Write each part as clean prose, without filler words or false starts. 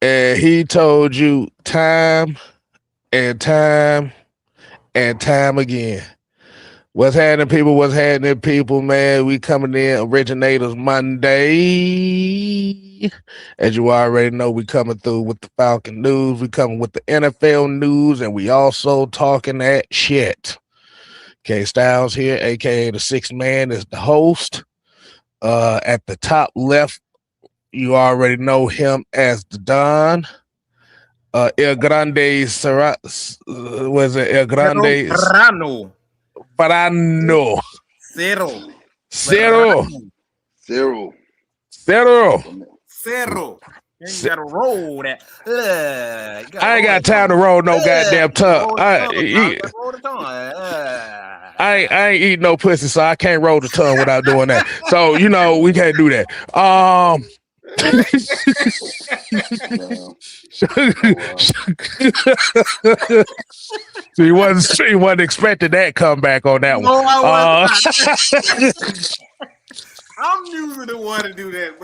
And he told you time and time and time again. What's happening, people? What's happening, people, man? We coming in Originators Monday. As you already know, we coming through with the Falcon news. We coming with the NFL news, and we also talking that shit. K Styles here, aka the sixth man, is the host. At the top left, you already know him as the Don. El Grande was it El Grande Verano. Verano. Cero. Cero. Zero. Cero. Cero. You gotta roll that. I ain't got time to roll no goddamn tongue. I ain't eating no pussy, so I can't roll the tongue without doing that. So we can't do that. So he wasn't expecting that comeback on that one. No, I wasn't. I'm usually the one to do that.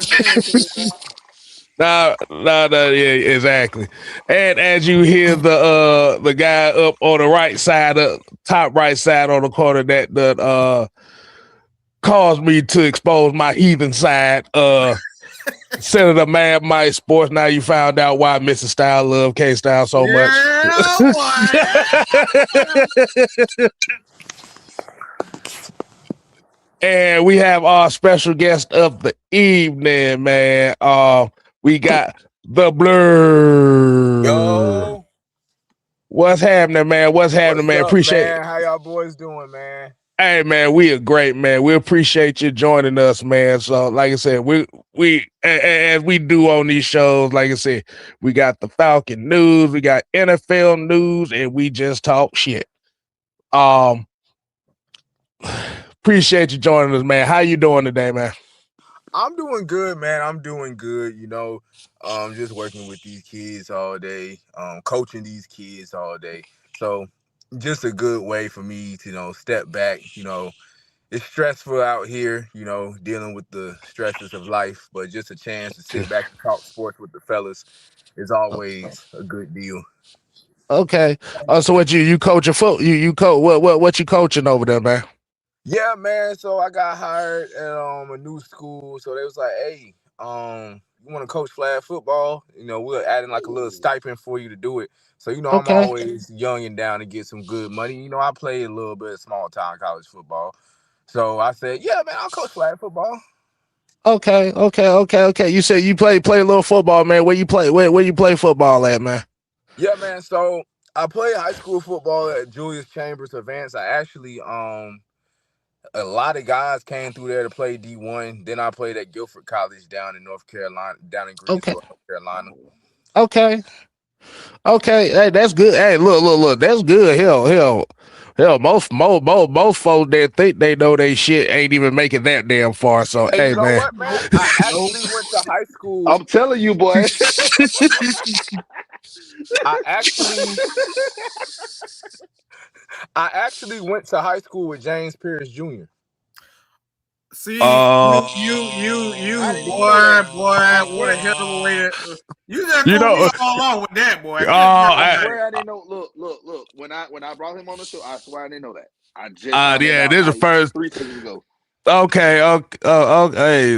No, yeah, exactly. And as you hear the guy up on the right side, top right side on the corner that caused me to expose my heathen side, Senator Mad Mike Sports. Now you found out why Mr. Style love K Style so much. And we have our special guest of the evening, man. We got the Blur. Yo. What's happening, man? What's happening, man? Appreciate it. How y'all boys doing, man? Hey, man, we are great, man. We appreciate you joining us, man. So, like I said, we as we do on these shows, like I said, we got the Falcon news, we got NFL news, and we just talk shit. Appreciate you joining us, man. How you doing today, man? I'm doing good, man. I'm doing good. Just working with these kids all day, coaching these kids all day. So just a good way for me to, step back. It's stressful out here, dealing with the stresses of life, but just a chance to sit back and talk sports with the fellas is always a good deal. Okay. So what you coach a foot? You coach what you coaching over there, man? Yeah, man. So I got hired at a new school. So they was like, hey, you want to coach flag football? We're adding like a little stipend for you to do it. So, Okay. I'm always young and down to get some good money. I played a little bit of small time college football. So I said, yeah, man, I'll coach flag football. Okay. You said you play a little football, man. Where you play? Where you play football at, man? Yeah, man. So I played high school football at Julius Chambers Advanced. I actually a lot of guys came through there to play D1. Then I played at Guilford College down in North Carolina, down in Greensboro, North Carolina. Okay. Hey, that's good. Hey, look. That's good. Hell. Most folks that think they know they shit ain't even making that damn far. So, hey, you know man. what, man? I actually went to high school. I'm telling you, boy. I actually went to high school with James Pierce Jr. See, you, boy, what a hell of a way to you just threw me all on with that, boy. I swear I didn't know. Look. When I brought him on the show, I swear I didn't know that. I just yeah, this is the first 3 seconds ago. Okay.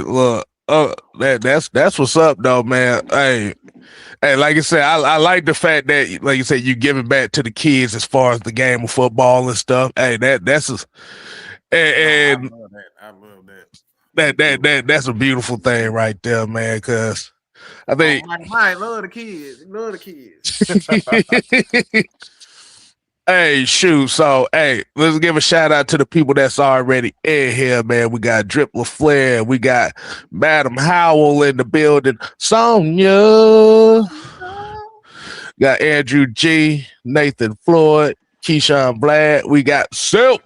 Look. That's what's up, though, man. Hey, like I said, I like the fact that, like you said, you giving back to the kids as far as the game of football and stuff. Hey, that's I love that. That's a beautiful thing right there, man. Because I think I love the kids. Love the kids. Hey, shoot. So, hey, let's give a shout out to the people that's already in here, man. We got Drip LaFleur. We got Madam Howell in the building. Sonia. Got Andrew G, Nathan Floyd, Keyshawn Bladd. We got Silk.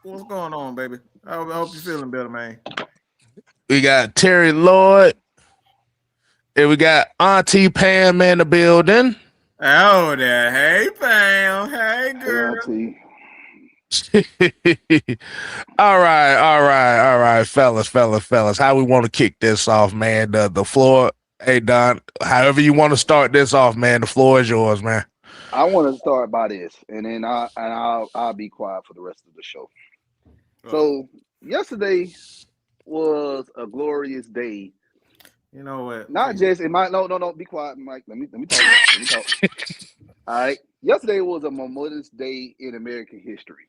What's going on, baby? I hope you're feeling better, man. We got Terry Lloyd. And we got Auntie Pam in the building. Oh, there. Hey, Pam. Hey, girl. All right, fellas. How we want to kick this off, man? The floor, hey Don. However you want to start this off, man. The floor is yours, man. I want to start by this, and then I'll be quiet for the rest of the show. So yesterday was a glorious day. You know what? Not just it might no be quiet, Mike. Let me talk. Let me talk. All right. Yesterday was a momentous day in American history.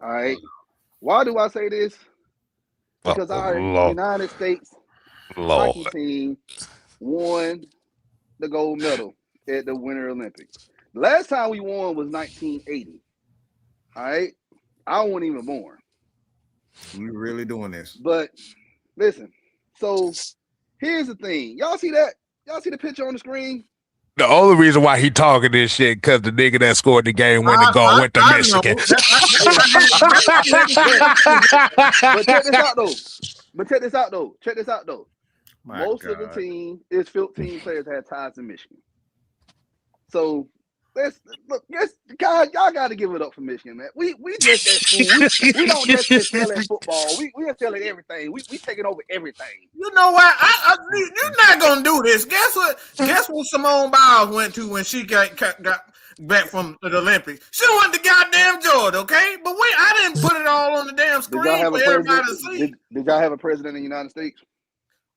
All right. Why do I say this? Because our United States hockey team won the gold medal at the Winter Olympics. The last time we won was 1980. All right. I wasn't even born. You really doing this? But listen, so here's the thing. Y'all see that? Y'all see the picture on the screen? The only reason why he talking this shit because the nigga that scored the game winning goal went to Michigan. But check this out though. Most of the team is 15 players had ties in Michigan. So y'all got to give it up for Michigan, man. We just that school. We don't just excel at football. We excel at everything. We taking over everything. You know what? You're not gonna do this. Guess what? Guess what Simone Biles went to when she got back from the Olympics? She went to goddamn Georgia, okay? But I didn't put it all on the damn screen for everybody to see. Did y'all have a president in the United States?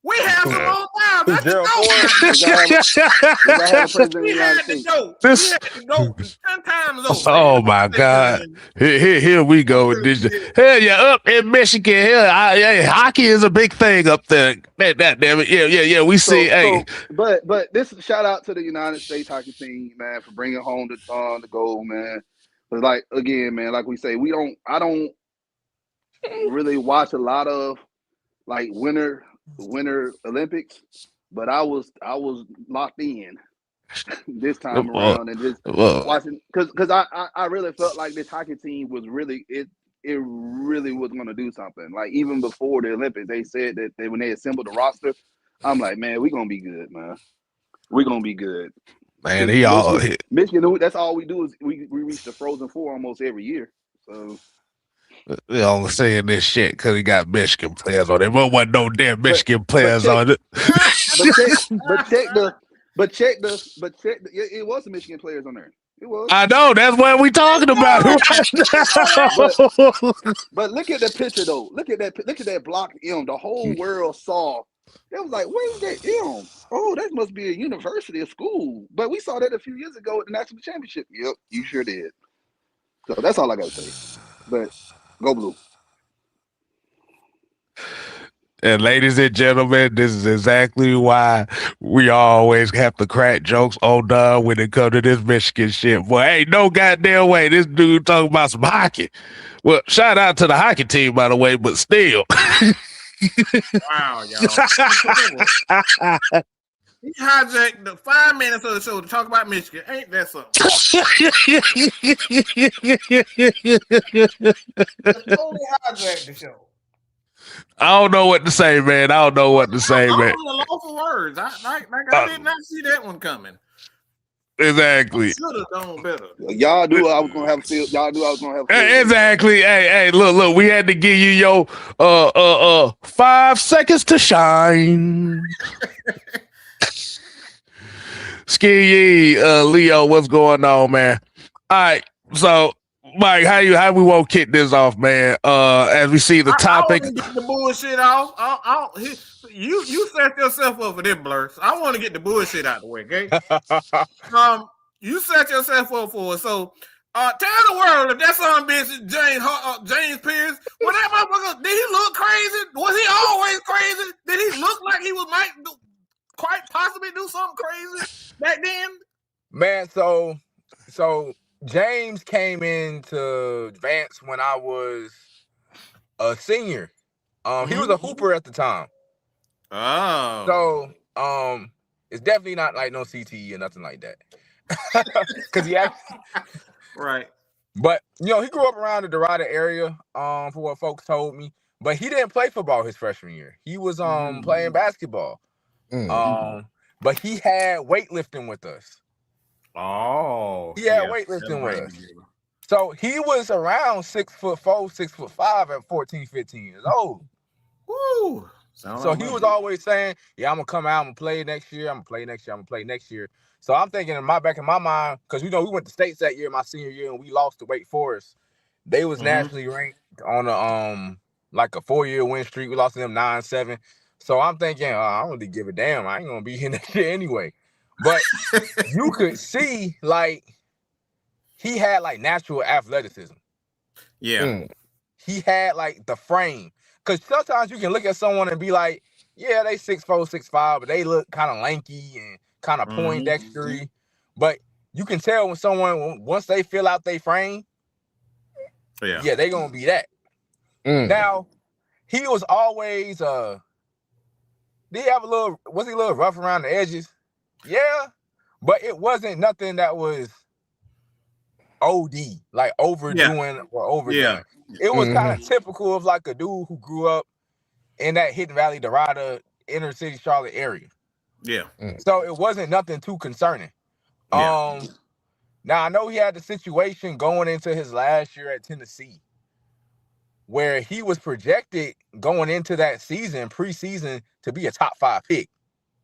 We have Simone Biles. That's the Did y'all have a president in the United States? We had to go 10 times over. Oh my God! Here we go with this. Hell yeah, up in Michigan. Hockey is a big thing up there. That damn it. Yeah. We see. But this shout out to the United States hockey team, man, for bringing home the gold, man. But like again, man, like we say, I don't really watch a lot of like Winter Olympics, but I was locked in this time around and just watching because I really felt like this hockey team was really it really was going to do something. Like even before the Olympics, they said that when they assembled the roster, I'm like, man, we're gonna be good, man. We're gonna be good. Man, Michigan. That's all we do is we reach the Frozen Four almost every year. So. We only saying this shit because he got Michigan players on it. But wasn't no damn Michigan players on it. But check the. It was the Michigan players on there. It was. I know. That's what we talking about. But look at the picture though. Look at that block M. The whole world saw. It was like, where's that M? Oh, that must be a university, a school. But we saw that a few years ago at the national championship. Yep, you sure did. So that's all I got to say. But. Go Blue. And ladies and gentlemen, this is exactly why we always have to crack jokes on when it comes to this Michigan shit. Boy, ain't no goddamn way this dude talking about some hockey. Well, shout out to the hockey team, by the way, but still. Wow, y'all. He hijacked the 5 minutes of the show to talk about Michigan. Ain't that something? Totally hijacked the show. I don't know what to say, man. I don't know what to say, man. I'm lost for words. I did not see that one coming. Exactly. Should have done better. Y'all knew I was gonna have field. Y'all knew I was gonna have field. Exactly. Hey, look. We had to give you your 5 seconds to shine. Ski Leo, what's going on, man? All right, so Mike, how we won't kick this off, man? As we see the topic, I get the bullshit off. You set yourself up for this, Blur. So I want to get the bullshit out of the way, okay? You set yourself up for it. So, tell the world if that son bitch is James Pierce. Well, that motherfucker, did he look crazy? Was he always crazy? Did he look like he might quite possibly do something crazy back then? Man, so James came into Vance when I was a senior. He was a hooper at the time. Oh. So it's definitely not like no CTE or nothing like that. Cause he actually right. But he grew up around the Dorada area, for what folks told me. But he didn't play football his freshman year. He was playing basketball. But he had weightlifting with us. Oh, he had weightlifting with us. So he was around 6'4", 6'5" at 14, 15 years old. Woo! Sound So like he my was dude. always saying, "Yeah, I'm gonna come out, I'm gonna play next year, I'm gonna play next year, I'm gonna play next year." So I'm thinking in my back in my mind, because we went to states that year, my senior year, and we lost to Wake Forest. They was nationally ranked on a like a 4-year win streak. We lost to them 9-7. So I'm thinking, I don't really give a damn. I ain't gonna be here next year anyway. But you could see like he had like natural athleticism. Yeah. He had like the frame. Cause sometimes you can look at someone and be like, yeah, they 6'4", 6'5", but they look kind of lanky and kind of poindextery. But you can tell when someone, once they fill out their frame, yeah, they gonna be that. Now, he was always did he have was he a little rough around the edges? Yeah. But it wasn't nothing that was OD, like overdoing or overdone. It was kind of typical of like a dude who grew up in that Hidden Valley, Dorada, inner city Charlotte area. Yeah. So it wasn't nothing too concerning. Yeah. Now I know he had the situation going into his last year at Tennessee, where he was projected going into that season, preseason, to be a top 5 pick.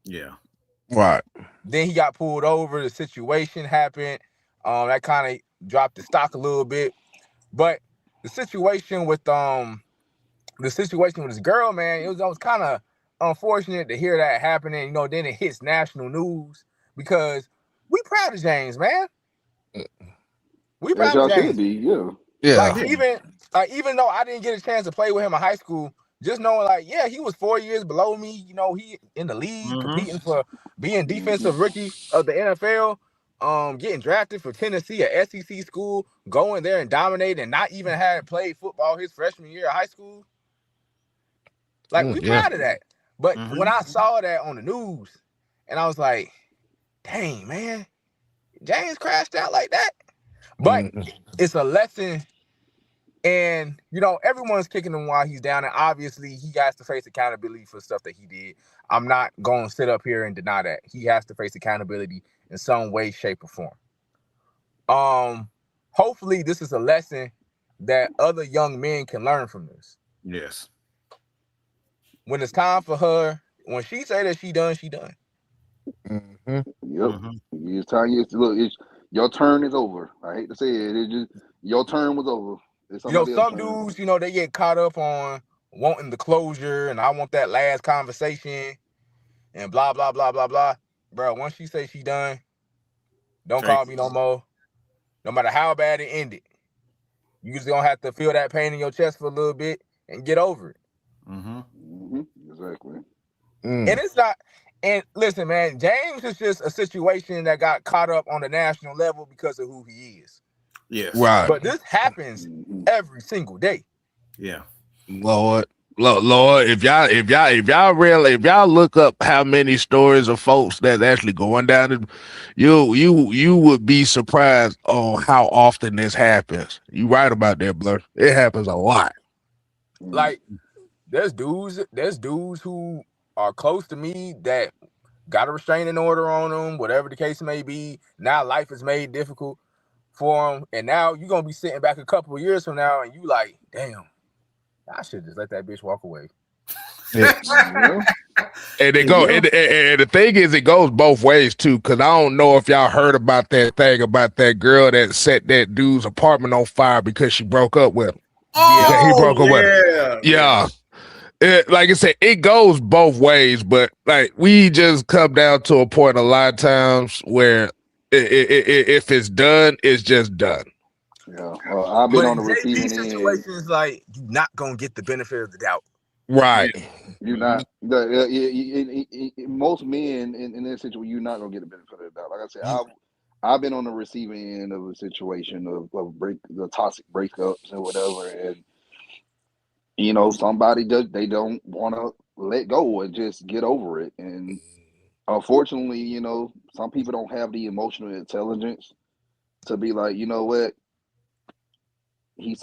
Yeah. Right. Then he got pulled over. The situation happened. That kind of dropped the stock a little bit. But the situation with his girl, man, it was kind of unfortunate to hear that happening. You know, then it hits national news because we proud of James, man. We As proud y'all of James. should be, yeah. Like even though I didn't get a chance to play with him in high school, just knowing like, yeah, he was 4 years below me. You know, he in the league competing for being defensive rookie of the NFL. Getting drafted for Tennessee, a SEC school, going there and dominating, and not even had played football his freshman year of high school. Like, we proud of that. But when I saw that on the news, and I was like, dang, man, James crashed out like that. But it's a lesson. And, you know, everyone's kicking him while he's down. And obviously, he has to face accountability for stuff that he did. I'm not going to sit up here and deny that. He has to face accountability in some way, shape, or form. Hopefully, this is a lesson that other young men can learn from this. Yes. When it's time for her, when she say that she done, she done. Yep. It's time. Look, your turn is over. I hate to say it. It just your turn was over. You know, some dudes, you know, they get caught up on wanting the closure, and I want that last conversation, and blah blah blah blah blah. Bro, once she say she done, don't call me no more. No matter how bad it ended, you just gonna have to feel that pain in your chest for a little bit and get over it. Exactly. And it's not. And listen, man, James is just a situation that got caught up on the national level because of who he is. Yes. Right. But this happens every single day. Yeah. Lord, if y'all look up how many stories of folks that's actually going down, you would be surprised on how often this happens. You right about that, Blur. It happens a lot. Like, there's dudes who are close to me that got a restraining order on them, whatever the case may be. Now life is made difficult for them, and now you're gonna be sitting back a couple of years from now, and you like, damn, I should just let that bitch walk away. Yeah. And they go, and the thing is, it goes both ways too. Because I don't know if y'all heard about that thing about that girl that set that dude's apartment on fire because she broke up with him. Oh, he broke up with her. Yeah. Like I said, it goes both ways, but like we just come down to a point a lot of times where if it's done, it's just done. Yeah, I've been on the receiving end. Situations like you're not gonna get the benefit of the doubt. Right. You're not. Most men in this situation, you're not gonna get the benefit of the doubt. Like I said, I've been on the receiving end of a situation of the toxic breakups and whatever, and you know, somebody they don't want to let go and just get over it. And unfortunately, you know, some people don't have the emotional intelligence to be like, you know what, he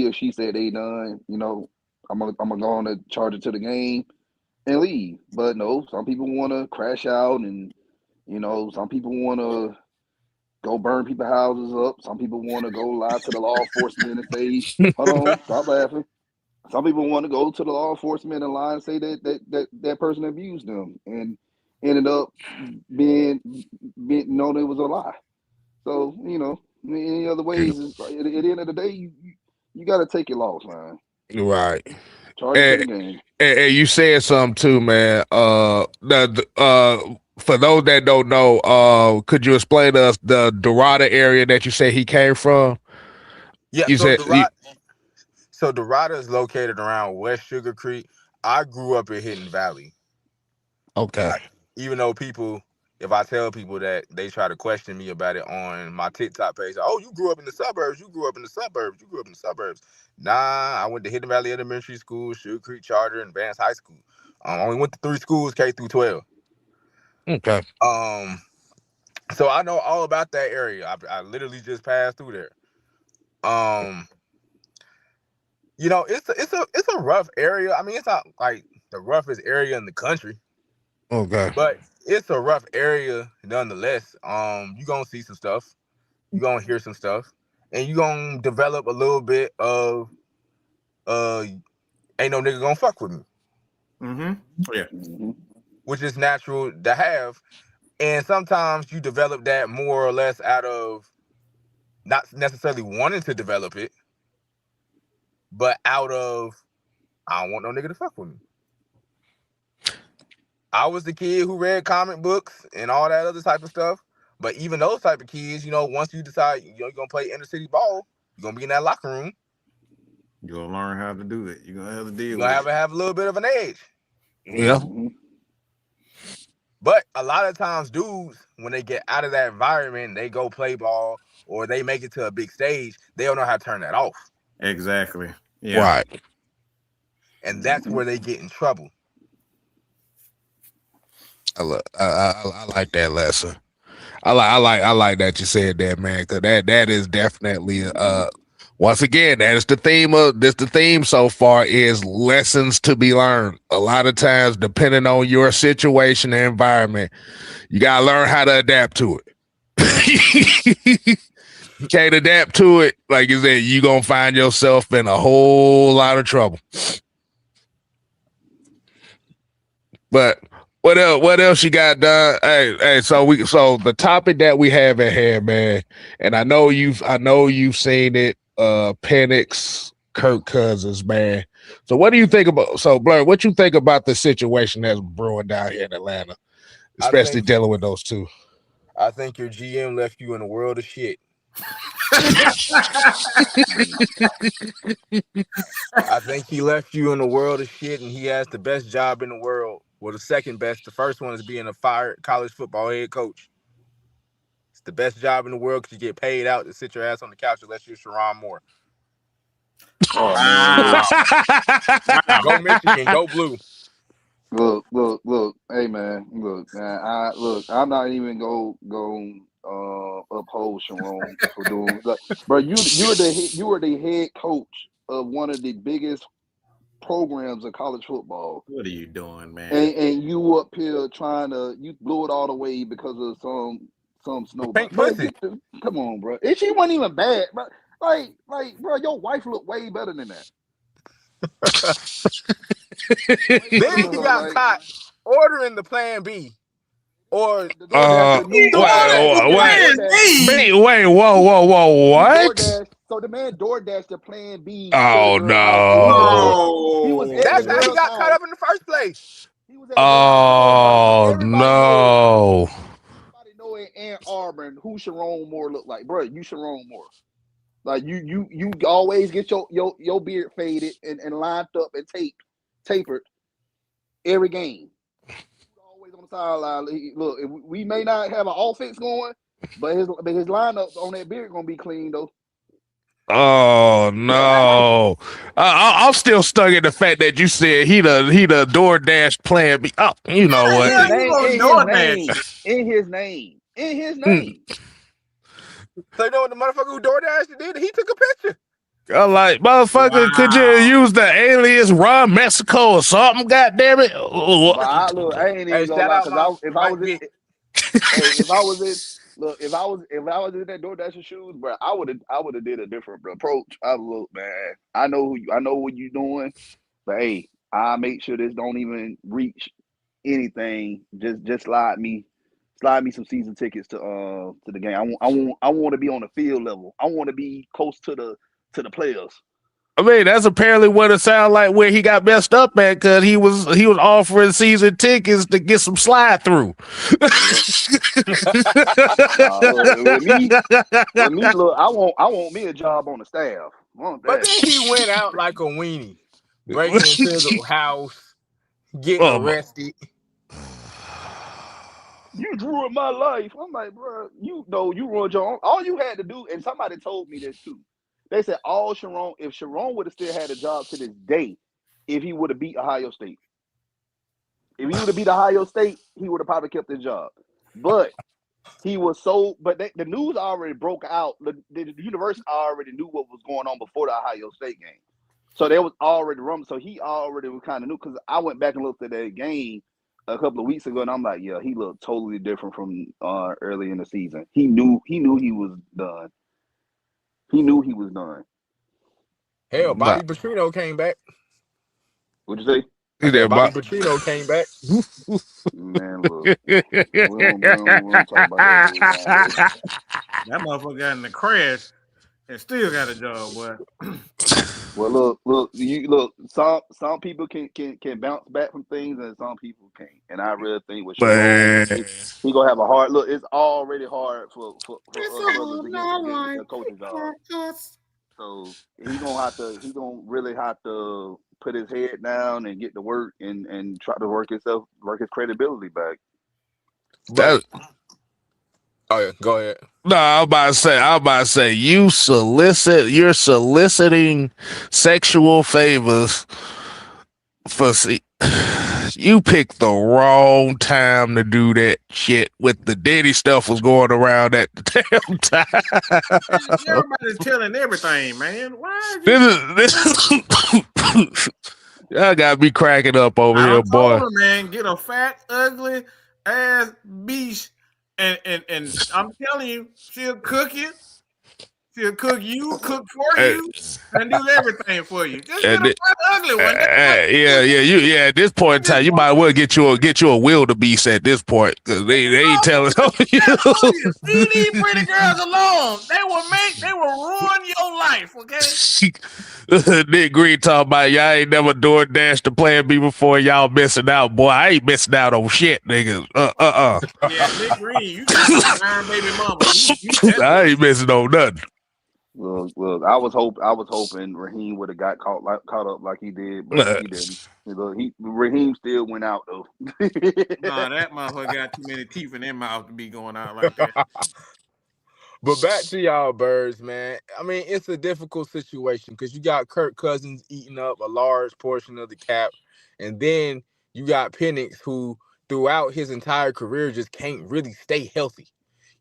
or she said they done. You know, I'm gonna go on and charge it to the game and leave. But no, some people want to crash out, and you know, some people want to go burn people's houses up. Some people want to go lie to the law enforcement and say, "Hold on, stop laughing." Some people want to go to the law enforcement and lie and say that person abused them and ended up being known it was a lie. So, any other ways, at the end of the day, you got to take your loss, man. Right. Charge it to the game. And you said something too, man. For those that don't know, could you explain to us the Dorada area that you said he came from? Yeah, you said so Dorada is located around West Sugar Creek. I grew up in Hidden Valley. Okay. Even though if I tell people that, they try to question me about it on my TikTok page. Oh, you grew up in the suburbs. You grew up in the suburbs. You grew up in the suburbs. Nah, I went to Hidden Valley Elementary School, Sugar Creek Charter, and Advanced High School. I only went to 3 schools, K through 12. Okay. So I know all about that area. I literally just passed through there. It's a rough area. I mean, it's not like the roughest area in the country. Okay. But it's a rough area nonetheless. You're gonna see some stuff, you're gonna hear some stuff, and you're gonna develop a little bit of ain't no nigga gonna fuck with me. Yeah. Which is natural to have. And sometimes you develop that more or less out of not necessarily wanting to develop it, but out of I don't want no nigga to fuck with me. I was the kid who read comic books and all that other type of stuff. But even those type of kids, once you decide you're gonna play inner city ball, you're gonna be in that locker room. You're gonna learn how to do it. You're gonna have to deal You're with gonna have a little bit of an edge. Yeah. But a lot of times dudes, when they get out of that environment, they go play ball or they make it to a big stage, they don't know how to turn that off. Exactly. Yeah. Right. And that's where they get in trouble. I like that lesson. I like that you said that, man, because that is definitely once again, that is the theme so far is lessons to be learned. A lot of times, depending on your situation and environment, you gotta learn how to adapt to it. Can't adapt to it, like you said, you're gonna find yourself in a whole lot of trouble. But what else you got done? Hey, so the topic that we have at hand, man, and I know you've seen it, Penix, Kirk Cousins, man. So what do you think about Blur, what you think about the situation that's brewing down here in Atlanta, especially dealing with those two? I think your GM left you in a world of shit. I think he left you in a world of shit, and he has the best job in the world. Well, the second best. The first one is being a fired college football head coach. It's the best job in the world because you get paid out to sit your ass on the couch unless you're Sharon Moore. Wow. Go Michigan, go blue. Look. Hey, man. I'm not even go uphold Sharon for doing. Bro, you were the head coach of one of the biggest programs of college football. What are you doing, man? And you up here you blew it all the way because of some snowball. Come on, bro. And she wasn't even bad, bro. Like, bro, your wife looked way better than that. Then he got caught ordering the Plan B. Or wait, whoa, what? So the man DoorDashed the Plan B. Oh no! That's how he got caught up in the first place. Oh no! Everybody know in Ann Arbor who Sharon Moore looked like, bro. You Sharon Moore. Like you always get your beard faded and lined up and tapered every game. Always on the sideline. Look, we may not have an offense going, but his lineup on that beard gonna be clean though. Oh no! I'm still stuck in the fact that you said he the DoorDash Plan B. Oh, you know what? In his name. So you know what the motherfucker who DoorDash did? He took a picture. I'm like, motherfucker, Could you use the alias Ron Mexico or something? God damn it! I ain't even gonna lie, because if Look, if I was in that DoorDasher shoes, bro, I would have did a different approach. I look, man. I know what you're doing, but hey, I make sure this don't even reach anything. Just slide me some season tickets to the game. I want to be on the field level. I want to be close to the players. I mean, that's apparently what it sounded like where he got messed up at, because he was offering season tickets to get some slide through. With me, look, I want me a job on the staff. But then he went out like a weenie, breaking into the house, getting arrested. You ruined my life. I'm like, bro, you ruined your own. All you had to do, and somebody told me this too. They said if Sharon would have still had a job to this day, if he would have beat Ohio State. If he would have beat Ohio State, he would have probably kept his job. But he was the news already broke out. The university already knew what was going on before the Ohio State game. So there was already rumors. So he already was kind of new, because I went back and looked at that game a couple of weeks ago, and I'm like, yeah, he looked totally different from early in the season. He knew he was done. He knew he was done. Hell, Bobby Petrino came back. What'd you say? Bobby Petrino came back. Man, look. We don't talk about that. That motherfucker got in the crash and still got a job, boy. Well, look. Some people can bounce back from things, and some people can't. And I really think with Sharon, he gonna have a hard look. It's already hard for us to get a coaching job. So he gonna really have to put his head down and get to work and try to work his credibility back. Oh yeah, go ahead. No, I'm about to say you're soliciting sexual favors for you picked the wrong time to do that shit. With the Diddy stuff was going around at the damn time. Everybody's telling everything, man. Why? This is y'all got me cracking up over here, boy. Her, man, get a fat, ugly ass beast, and I'm telling you, she'll cook you. She'll cook you, cook for you, and do everything for you. Just get a fat, ugly one. Yeah. At this point in time, you might well get you a wildebeest at this point, because they ain't telling you. Leave these pretty girls alone. They will ruin your life. Okay. Nick Green talking about y'all ain't never DoorDash to Plan B before, y'all missing out, boy. I ain't missing out on shit, niggas. Yeah, Nick Green, you got iron baby mama. I ain't missing on nothing. Look, I was hoping Raheem would have got caught up like he did, but he didn't. Raheem still went out though. Nah, that motherfucker got too many teeth in their mouth to be going out like that. But back to y'all birds, man. I mean, it's a difficult situation because you got Kirk Cousins eating up a large portion of the cap, and then you got Penix, who throughout his entire career just can't really stay healthy.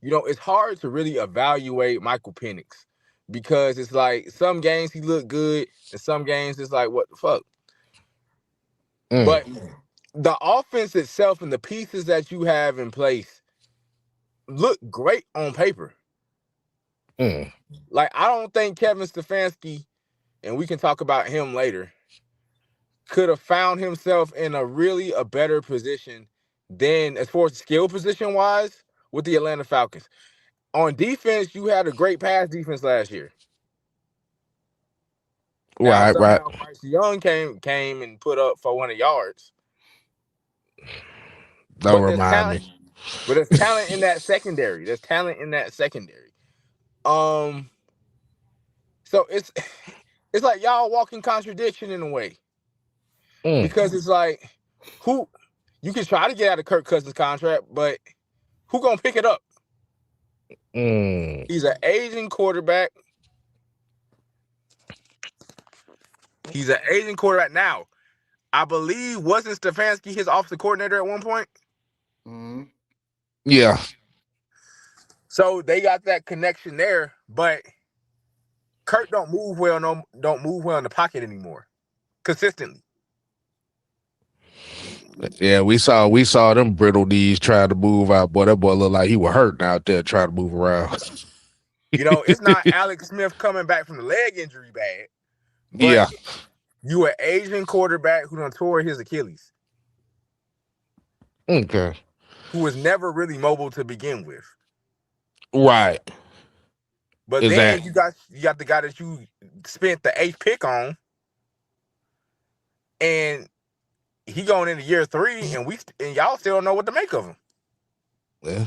You know, it's hard to really evaluate Michael Penix, because it's like some games he looked good and some games it's like, what the fuck? But the offense itself and the pieces that you have in place look great on paper. Like, I don't think Kevin Stefanski, and we can talk about him later, could have found himself in a better position than, as far as skill position wise, with the Atlanta Falcons. On defense, you had a great pass defense last year. Right. Bryce Young came and put up 400 yards. Don't remind me. But there's talent in that secondary. So it's like y'all walking contradiction in a way. Because it's like, who you can try to get out of Kirk Cousins' contract, but who gonna pick it up? He's an aging quarterback. Now. I believe, wasn't Stefanski his offensive coordinator at one point? Yeah. So they got that connection there, but Kirk don't move well in the pocket anymore, consistently. Yeah, we saw them brittle knees trying to move out. Boy, that boy looked like he was hurting out there trying to move around. It's not Alex Smith coming back from the leg injury bad, but Yeah. you an Asian quarterback who done tore his Achilles, Okay. who was never really mobile to begin with. Right. But then you got the guy that you spent the 8th pick on, and he going into year 3, and y'all still don't know what to make of him. Yeah,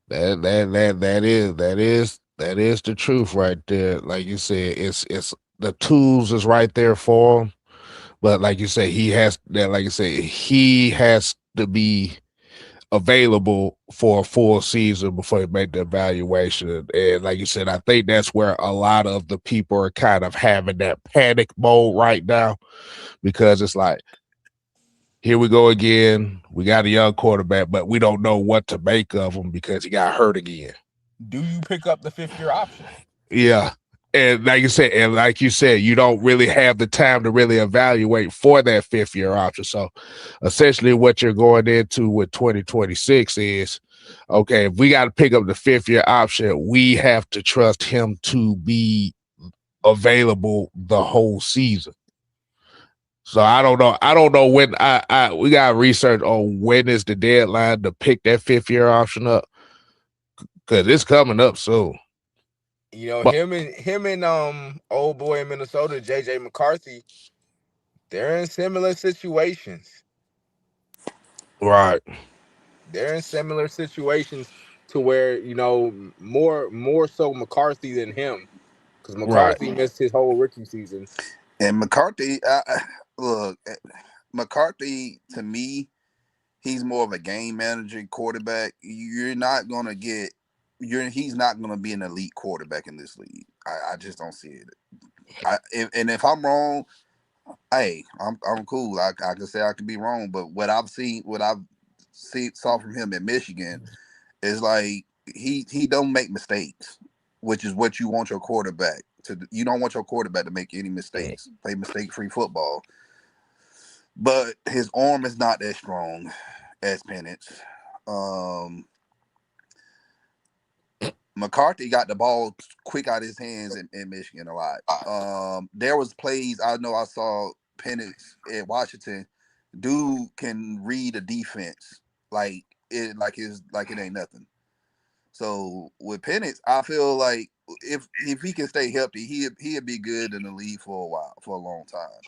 that is the truth right there. Like you said, it's the tools is right there for him, but like you say, he has to be available for a full season before you make the evaluation. And like you said, I think that's where a lot of the people are kind of having that panic mode right now, because it's like, here we go again. We got a young quarterback, but we don't know what to make of him because he got hurt again. Do you pick up the 5th-year option? Yeah. And like you said, you don't really have the time to really evaluate for that 5th-year option. So essentially what you're going into with 2026 is, okay, if we got to pick up the 5th-year option, we have to trust him to be available the whole season. So I don't know when we got research on when is the deadline to pick that 5th-year option up, because it's coming up soon. Him and old boy in Minnesota, JJ McCarthy, they're in similar situations. Right. They're in similar situations to where, more so McCarthy than him, because McCarthy missed his whole rookie season. And McCarthy, look, McCarthy, to me, he's more of a game manager quarterback. He's not going to be an elite quarterback in this league. I just don't see it. And if I'm wrong, hey, I'm cool. I can say I can be wrong, but what I've saw from him in Michigan is like he don't make mistakes, which is what you want your quarterback to. You don't want your quarterback to make any mistakes. Play mistake-free football. But his arm is not that strong as Penix. McCarthy got the ball quick out of his hands in Michigan a lot. There was plays I saw Penix at Washington. Dude can read a defense like it ain't nothing. So with Penix, I feel like if he can stay healthy, he'd be good in the league for a long time.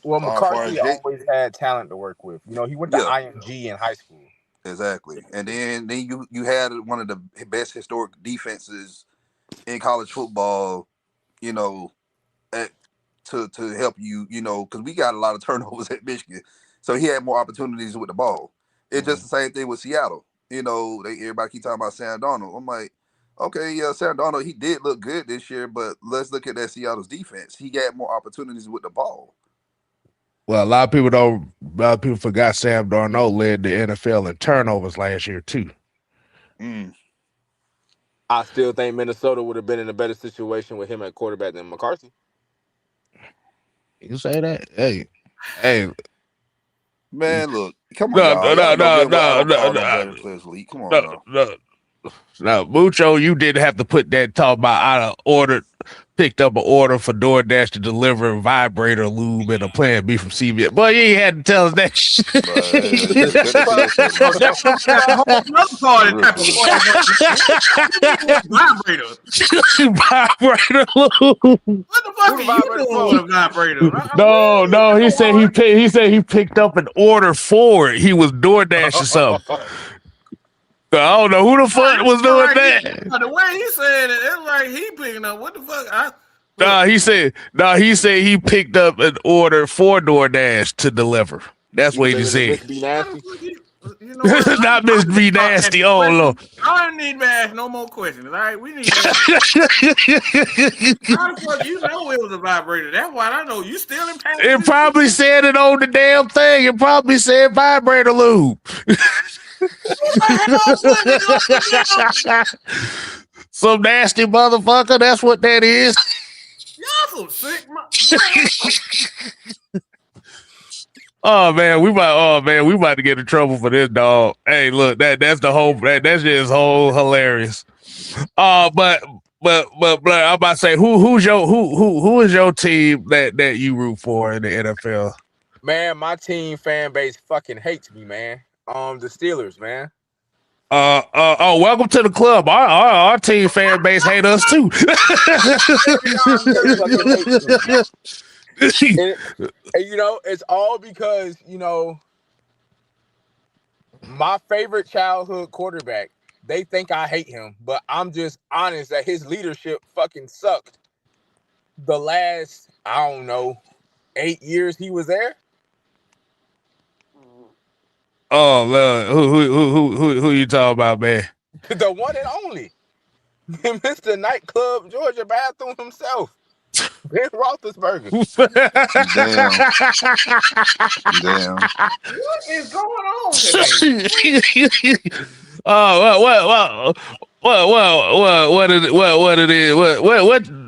Well, McCarthy always had talent to work with. He went to IMG in high school. Exactly. And then you had one of the best historic defenses in college football, to help you, because we got a lot of turnovers at Michigan. So he had more opportunities with the ball. It's just the same thing with Seattle. Everybody keep talking about Sam Darnold. I'm like, okay, yeah, Sam Darnold, he did look good this year, but let's look at that Seattle's defense. He got more opportunities with the ball. Well, a lot of people forgot Sam Darnold led the NFL in turnovers last year too. I still think Minnesota would have been in a better situation with him at quarterback than McCarthy. You say that? Hey. Man, look, come on, no. Now, Mucho, you didn't have to put that talk about picked up an order for DoorDash to deliver a vibrator lube and a Plan B from CVS. Boy, you ain't had to tell us that shit. Vibrator lube. What the fuck are you doing with a vibrator? No, he said he picked up an order for it. He was DoorDashing something. I don't know who the fuck was doing that. The way he said it, it's like he picking up. What the fuck? He said he picked up an order for DoorDash to deliver. That's what he said. Not Miss B Nasty. Oh Lord. I don't need to ask no more questions. All right, we need to ask. How the fuck you know it was a vibrator? That's why I know you still in pain. It probably said it on the damn thing. It probably said vibrator lube. Some nasty motherfucker. That's what that is. Y'all some sick. Oh man, we about to get in trouble for this dog. Hey, look, that's the whole that's just whole hilarious. But I'm about to say who is your team that you root for in the NFL? Man, my team fan base fucking hates me, man. The Steelers, man. Welcome to the club. Our team fan base hate us too. And, you know, it's all because, you know, my favorite childhood quarterback, they think I hate him, but I'm just honest that his leadership fucking sucked the last, I don't know, 8 years he was there. Oh man, who you talking about, man? The one and only Mr. Nightclub Georgia Bathroom himself, Ben Roethlisberger. Damn. What is going on today? Oh,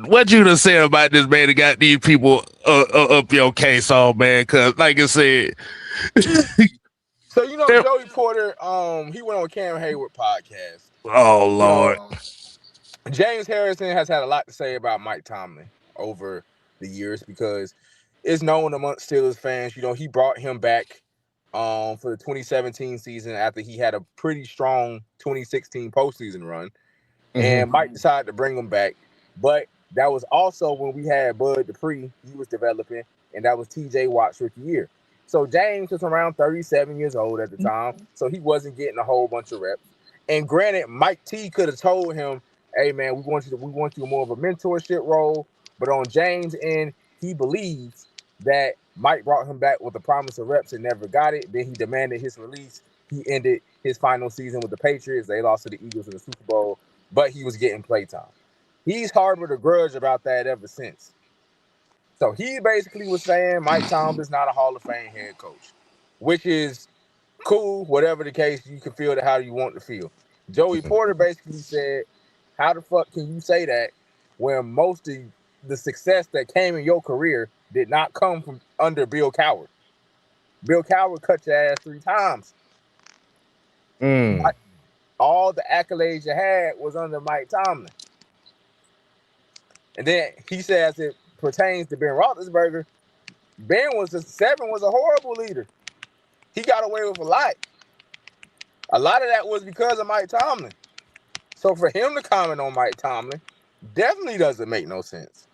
what you done said about this man that got these people up your case on, man? Cause like I said, So you know Joey Porter, he went on Cam Hayward podcast. Oh Lord. James Harrison has had a lot to say about Mike Tomlin over the years because it's known amongst Steelers fans. You know, he brought him back for the 2017 season after he had a pretty strong 2016 postseason run. And Mike decided to bring him back. But that was also when we had Bud Dupree, he was developing, and that was TJ Watt's rookie year. So James was around 37 years old at the time, so he wasn't getting a whole bunch of reps. And granted, Mike T could have told him, hey man, we want you more of a mentorship role. But on James' end, he believes that Mike brought him back with the promise of reps and never got it. Then he demanded his release. He ended his final season with the Patriots. They lost to the Eagles in the Super Bowl, but he was getting playtime. He's harbored a grudge about that ever since. So he basically was saying Mike Tomlin's not a Hall of Fame head coach, which is cool. Whatever the case, you can feel it how you want to feel. Joey Porter basically said, how the fuck can you say that when most of the success that came in your career did not come from under Bill Cowher? Bill Cowher cut your ass 3 times. All the accolades you had was under Mike Tomlin. And then he says it pertains to Ben Roethlisberger. Ben was a horrible leader. He got away with a lot. A lot of that was because of Mike Tomlin. So for him to comment on Mike Tomlin definitely doesn't make no sense.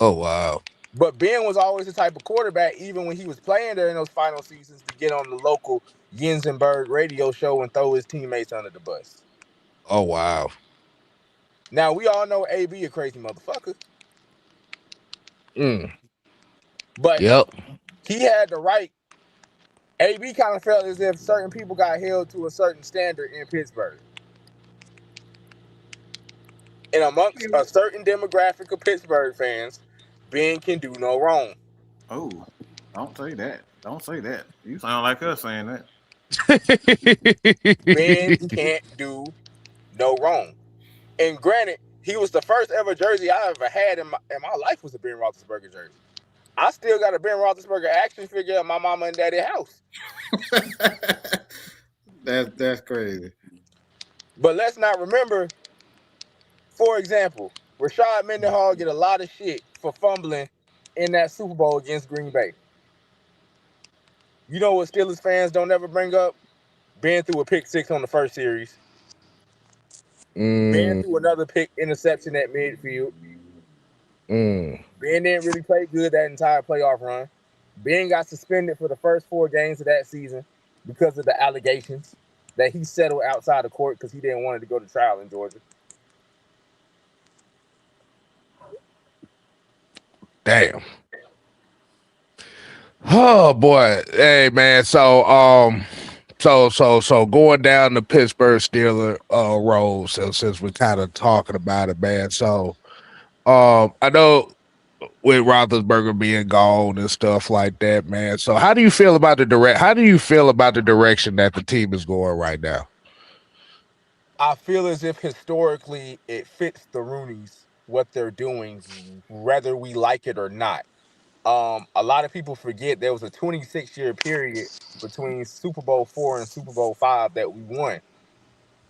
Oh wow. But Ben was always the type of quarterback, even when he was playing there in those final seasons, to get on the local Yensenberg radio show and throw his teammates under the bus. Oh wow. Now we all know AB a crazy motherfucker. But he had the right. AB kind of felt as if certain people got held to a certain standard in Pittsburgh. And amongst a certain demographic of Pittsburgh fans, Ben can do no wrong. Oh, don't say that. Don't say that. You sound like us saying that. Ben can't do no wrong. And granted, he was the first ever jersey I ever had in my life was a Ben Roethlisberger jersey. I still got a Ben Roethlisberger action figure at my mama and daddy's house. That's crazy. But let's not remember, for example, Rashad Mendenhall get a lot of shit for fumbling in that Super Bowl against Green Bay. You know what Steelers fans don't ever bring up? Ben threw a pick 6 on the first series. Ben threw another pick interception at midfield. Ben didn't really play good that entire playoff run. Ben got suspended for the first 4 games of that season because of the allegations that he settled outside of court because he didn't want it to go to trial in Georgia. Damn. Oh boy. Hey man, so going down the Pittsburgh Steelers road, since we're kind of talking about it, man. So I know with Roethlisberger being gone and stuff like that, man. So how do you feel about the direction that the team is going right now? I feel as if historically it fits the Rooneys what they're doing, whether we like it or not. A lot of people forget there was a 26-year period between Super Bowl 4 and Super Bowl 5 that we won.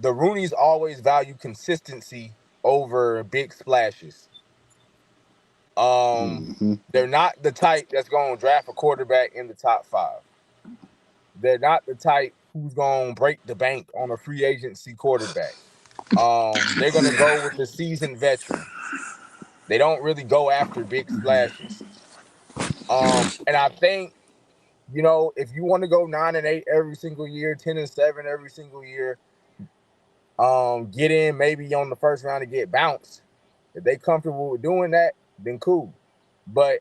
The Rooneys always value consistency over big splashes. They're not the type that's going to draft a quarterback in the top 5. They're not the type who's going to break the bank on a free agency quarterback. They're going to go with the seasoned veteran. They don't really go after big splashes. And I think, if you want to go 9-8 every single year, 10-7 every single year, get in maybe on the first round to get bounced. If they comfortable with doing that, then cool. But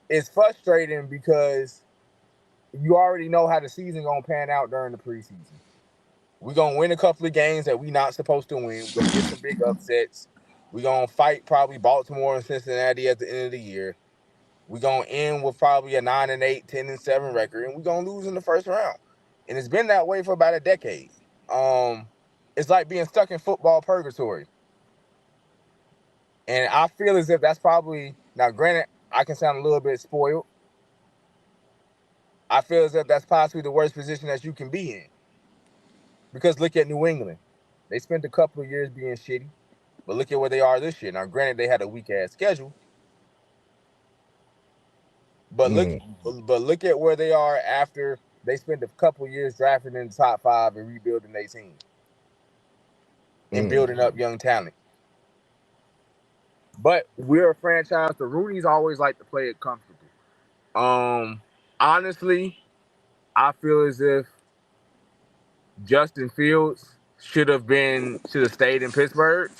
it's frustrating because you already know how the season gonna pan out during the preseason. We're gonna win a couple of games that we not supposed to win. We're gonna get some big upsets. We're gonna fight probably Baltimore and Cincinnati at the end of the year. We're gonna end with probably a 9-8, 10-7 record, and we're gonna lose in the first round. And it's been that way for about a decade. It's like being stuck in football purgatory. And I feel as if that's probably, now granted, I can sound a little bit spoiled. I feel as if that's possibly the worst position that you can be in. Because look at New England. They spent a couple of years being shitty, but look at where they are this year. Now, granted, they had a weak-ass schedule. But look at where they are after they spent a couple of years drafting in the top 5 and rebuilding their team. And building up young talent. But we're a franchise. The Rooneys always like to play it comfortable. Honestly, I feel as if Justin Fields should have stayed in Pittsburgh.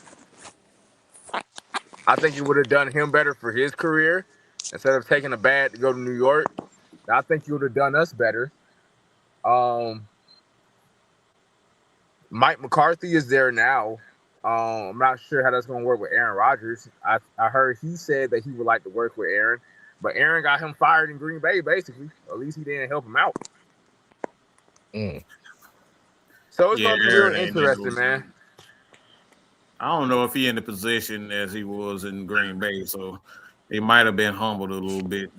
I think it would have done him better for his career instead of taking a bad to go to New York. I think he would have done us better. Mike McCarthy is there now. I'm not sure how that's going to work with Aaron Rodgers. I heard he said that he would like to work with Aaron, but Aaron got him fired in Green Bay, basically. At least he didn't help him out. So it's going to be real interesting, man. I don't know if he in the position as he was in Green Bay, so he might have been humbled a little bit.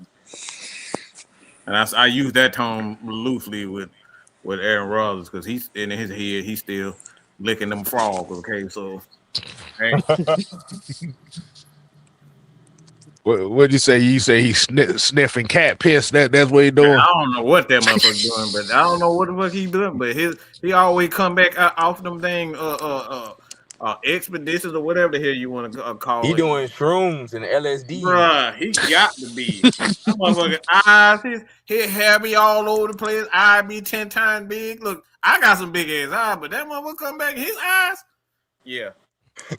And I use that term loosely with Aaron Rodgers because he's in his head, he's still licking them frogs. Okay, so hey. What'd you say? You say he's sniffing cat piss. That's what he doing. I don't know what that motherfucker doing, but I don't know what the fuck he doing. But he always come back off them thing expeditions or whatever the hell you want to call it. He doing shrooms and LSD. Bruh, he got to be. That motherfucking eyes, he had me all over the place. Eye be 10 times big. Look, I got some big ass eyes, but that motherfucker come back, his eyes, yeah.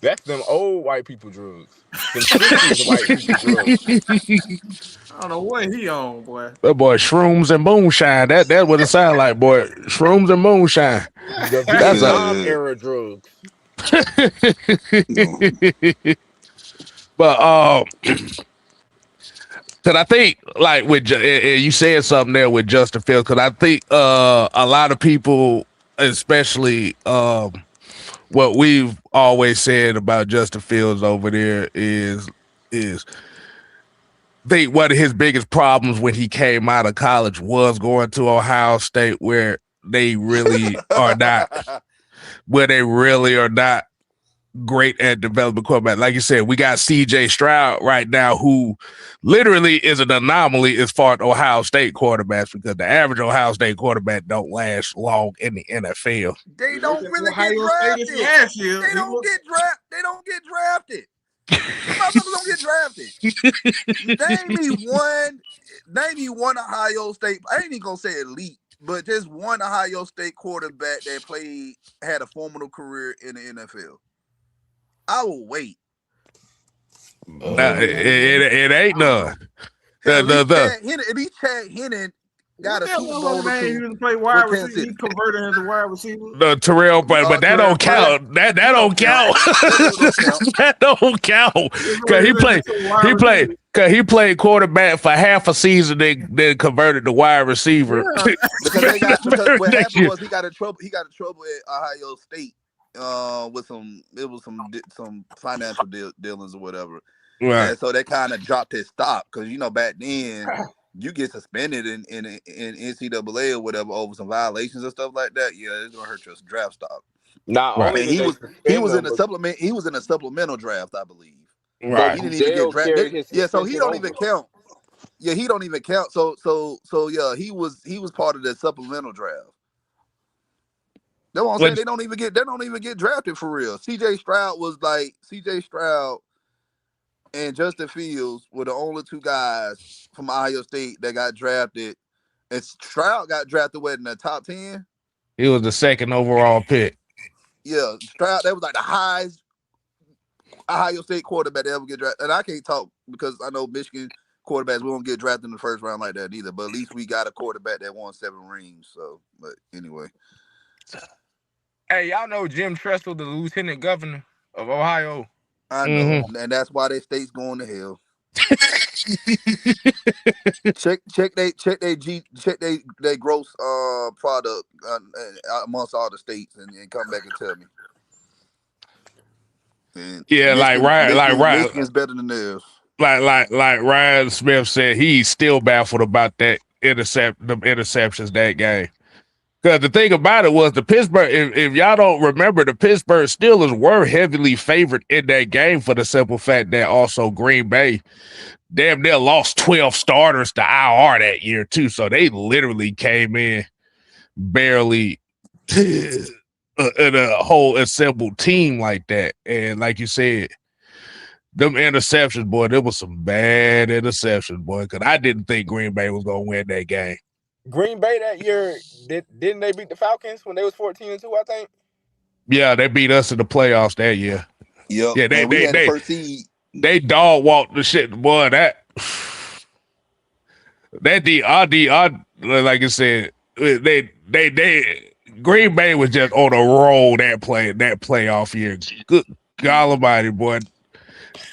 That's them old white people drugs. Them 60s white people drugs. I don't know what he on, boy. That boy, shrooms and moonshine. That's what it sounds like, boy. Shrooms and moonshine. That's era drugs. But because I think like with you said something there with Justin Fields, because I think a lot of people, especially what we've always said about Justin Fields over there is think one of his biggest problems when he came out of college was going to Ohio State, where they really are not great at developing quarterback. Like you said, we got CJ Stroud right now, who literally is an anomaly as far as Ohio State quarterbacks, because the average Ohio State quarterback don't last long in the NFL. They don't really get drafted. They don't get drafted. Motherfuckers don't get drafted. Name me one Ohio State. I ain't even gonna say elite, but just one Ohio State quarterback that had a formidable career in the NFL. I will wait. It ain't none. At least Chad Hennon got a Super Bowl. He play wide receiver. He converted as a wide receiver. The Terrell, but that don't count. That don't count. That don't count. Cause he played quarterback for half a season, then converted to wide receiver. Yeah. Because what happened was he got in trouble at Ohio State with some financial dealings or whatever. Right. And so they kind of dropped his stock because back then you get suspended in NCAA or whatever over some violations and stuff like that. Yeah, it's gonna hurt your draft stock. Not only And did they he suspend was in him, the supplement. He was in a supplemental draft, I believe. but He didn't even get Goodell drafted. carried his Yeah, so he suspension don't over. even count. Yeah, he don't even count. So yeah, he was part of the supplemental draft. That's what I'm saying. They don't even get drafted for real. CJ Stroud and Justin Fields were the only two guys from Ohio State that got drafted. And Stroud got drafted in the top 10. He was the second overall pick. Yeah, Stroud, that was like the highest Ohio State quarterback to ever get drafted. And I can't talk because I know Michigan quarterbacks, we won't get drafted in the first round like that either. But at least we got a quarterback that won 7 rings. So, but anyway. Hey, y'all know Jim Tressel, the lieutenant governor of Ohio? I know. And that's why their state's going to hell. check they gross product amongst all the states and come back and tell me. And yeah, Michigan's better than theirs. Like Ryan Smith said, he's still baffled about the interceptions that game. Because the thing about it was the Pittsburgh, if y'all don't remember, the Pittsburgh Steelers were heavily favored in that game for the simple fact that also Green Bay damn near lost 12 starters to IR that year too. So they literally came in barely in a whole assembled team like that. And like you said, them interceptions, boy, there was some bad interceptions, boy, because I didn't think Green Bay was going to win that game. Green Bay that year, didn't they beat the Falcons when they was 14-2, I think? Yeah, they beat us in the playoffs that year. Yep. Yeah, we had the first seed. They dog walked the shit, boy. That like I said, they Green Bay was just on a roll that playoff year. Good God Almighty, boy.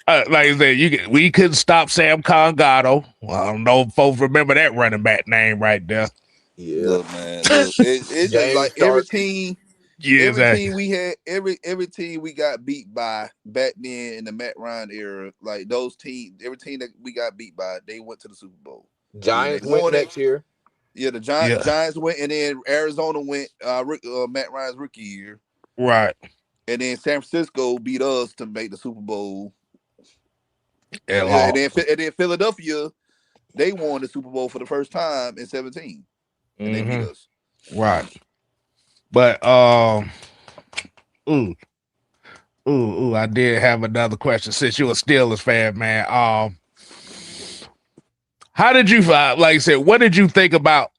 Like I said, we couldn't stop Sam Congato. Well, I don't know if folks remember that running back name right there. Yeah, look, man. Look, it's just like every team. Yeah, team we had, every team we got beat by back then in the Matt Ryan era, like those teams, every team that we got beat by, they went to the Super Bowl. Giants went next year. Yeah, the Giants went, and then Arizona went Matt Ryan's rookie year. Right. And then San Francisco beat us to make the Super Bowl. And then Philadelphia, they won the Super Bowl for the first time in 2017. And they beat us. Right. But I did have another question since you're a Steelers fan, man. How did you like I said, what did you think about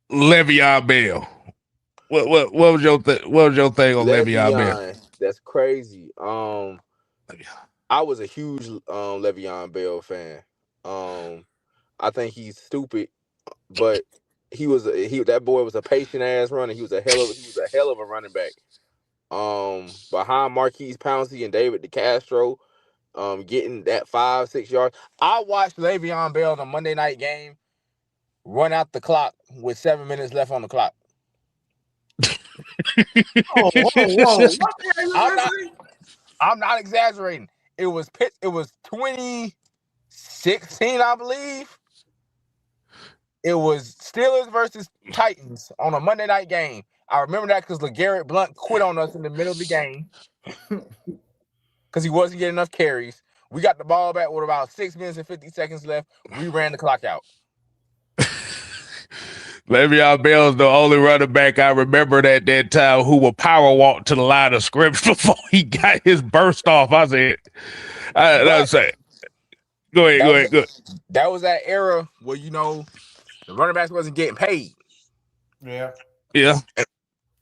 Le'Veon Bell? What was your thing on Le'Veon Bell? That's crazy. I was a huge Le'Veon Bell fan. I think he's stupid, but that boy was a patient ass runner. He was a hell of a running back. Behind Marquise Pouncey and David DeCastro, getting that 5-6 yards. I watched Le'Veon Bell in a Monday night game run out the clock with 7 minutes left on the clock. Whoa. I'm not exaggerating. It was 2016, I believe. It was Steelers versus Titans on a Monday night game. I remember that because LeGarrette Blount quit on us in the middle of the game because he wasn't getting enough carries. We got the ball back with about 6 minutes and 50 seconds left. We ran the clock out. Le'Veon Bell is the only running back I remember at that time who will power walk to the line of scrimmage before he got his burst off. I said, go ahead. That was that era where, the running backs wasn't getting paid. Yeah.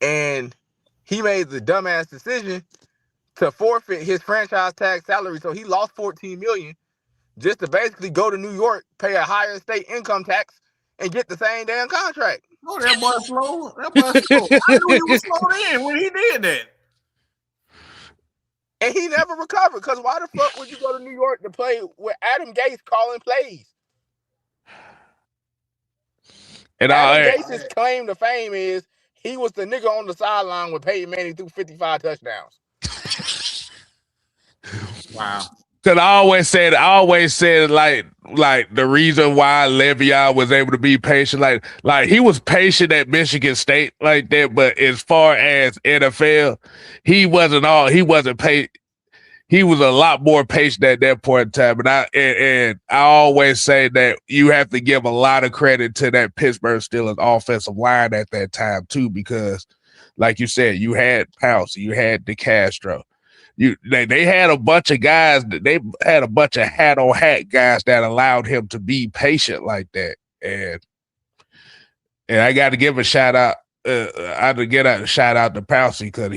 And he made the dumbass decision to forfeit his franchise tag salary. So he lost $14 million just to basically go to New York, pay a higher state income tax, and get the same damn contract. Oh, that boy slow. I knew he was slowed in when he did that. And he never recovered, because why the fuck would you go to New York to play with Adam Gase calling plays? And Adam Gase's claim to fame is he was the nigga on the sideline when Peyton Manning threw 55 touchdowns. Wow. Cause I always said like the reason why Le'Veon was able to be patient, like he was patient at Michigan State like that, but as far as NFL, he wasn't patient. He was a lot more patient at that point in time. And I always say that you have to give a lot of credit to that Pittsburgh Steelers offensive line at that time too, because like you said, you had Pouncey, you had DeCastro. They had a bunch of guys, they had a bunch of hat on hat guys that allowed him to be patient like that. And I got to give a shout out. I had to get a shout out to Pouncey because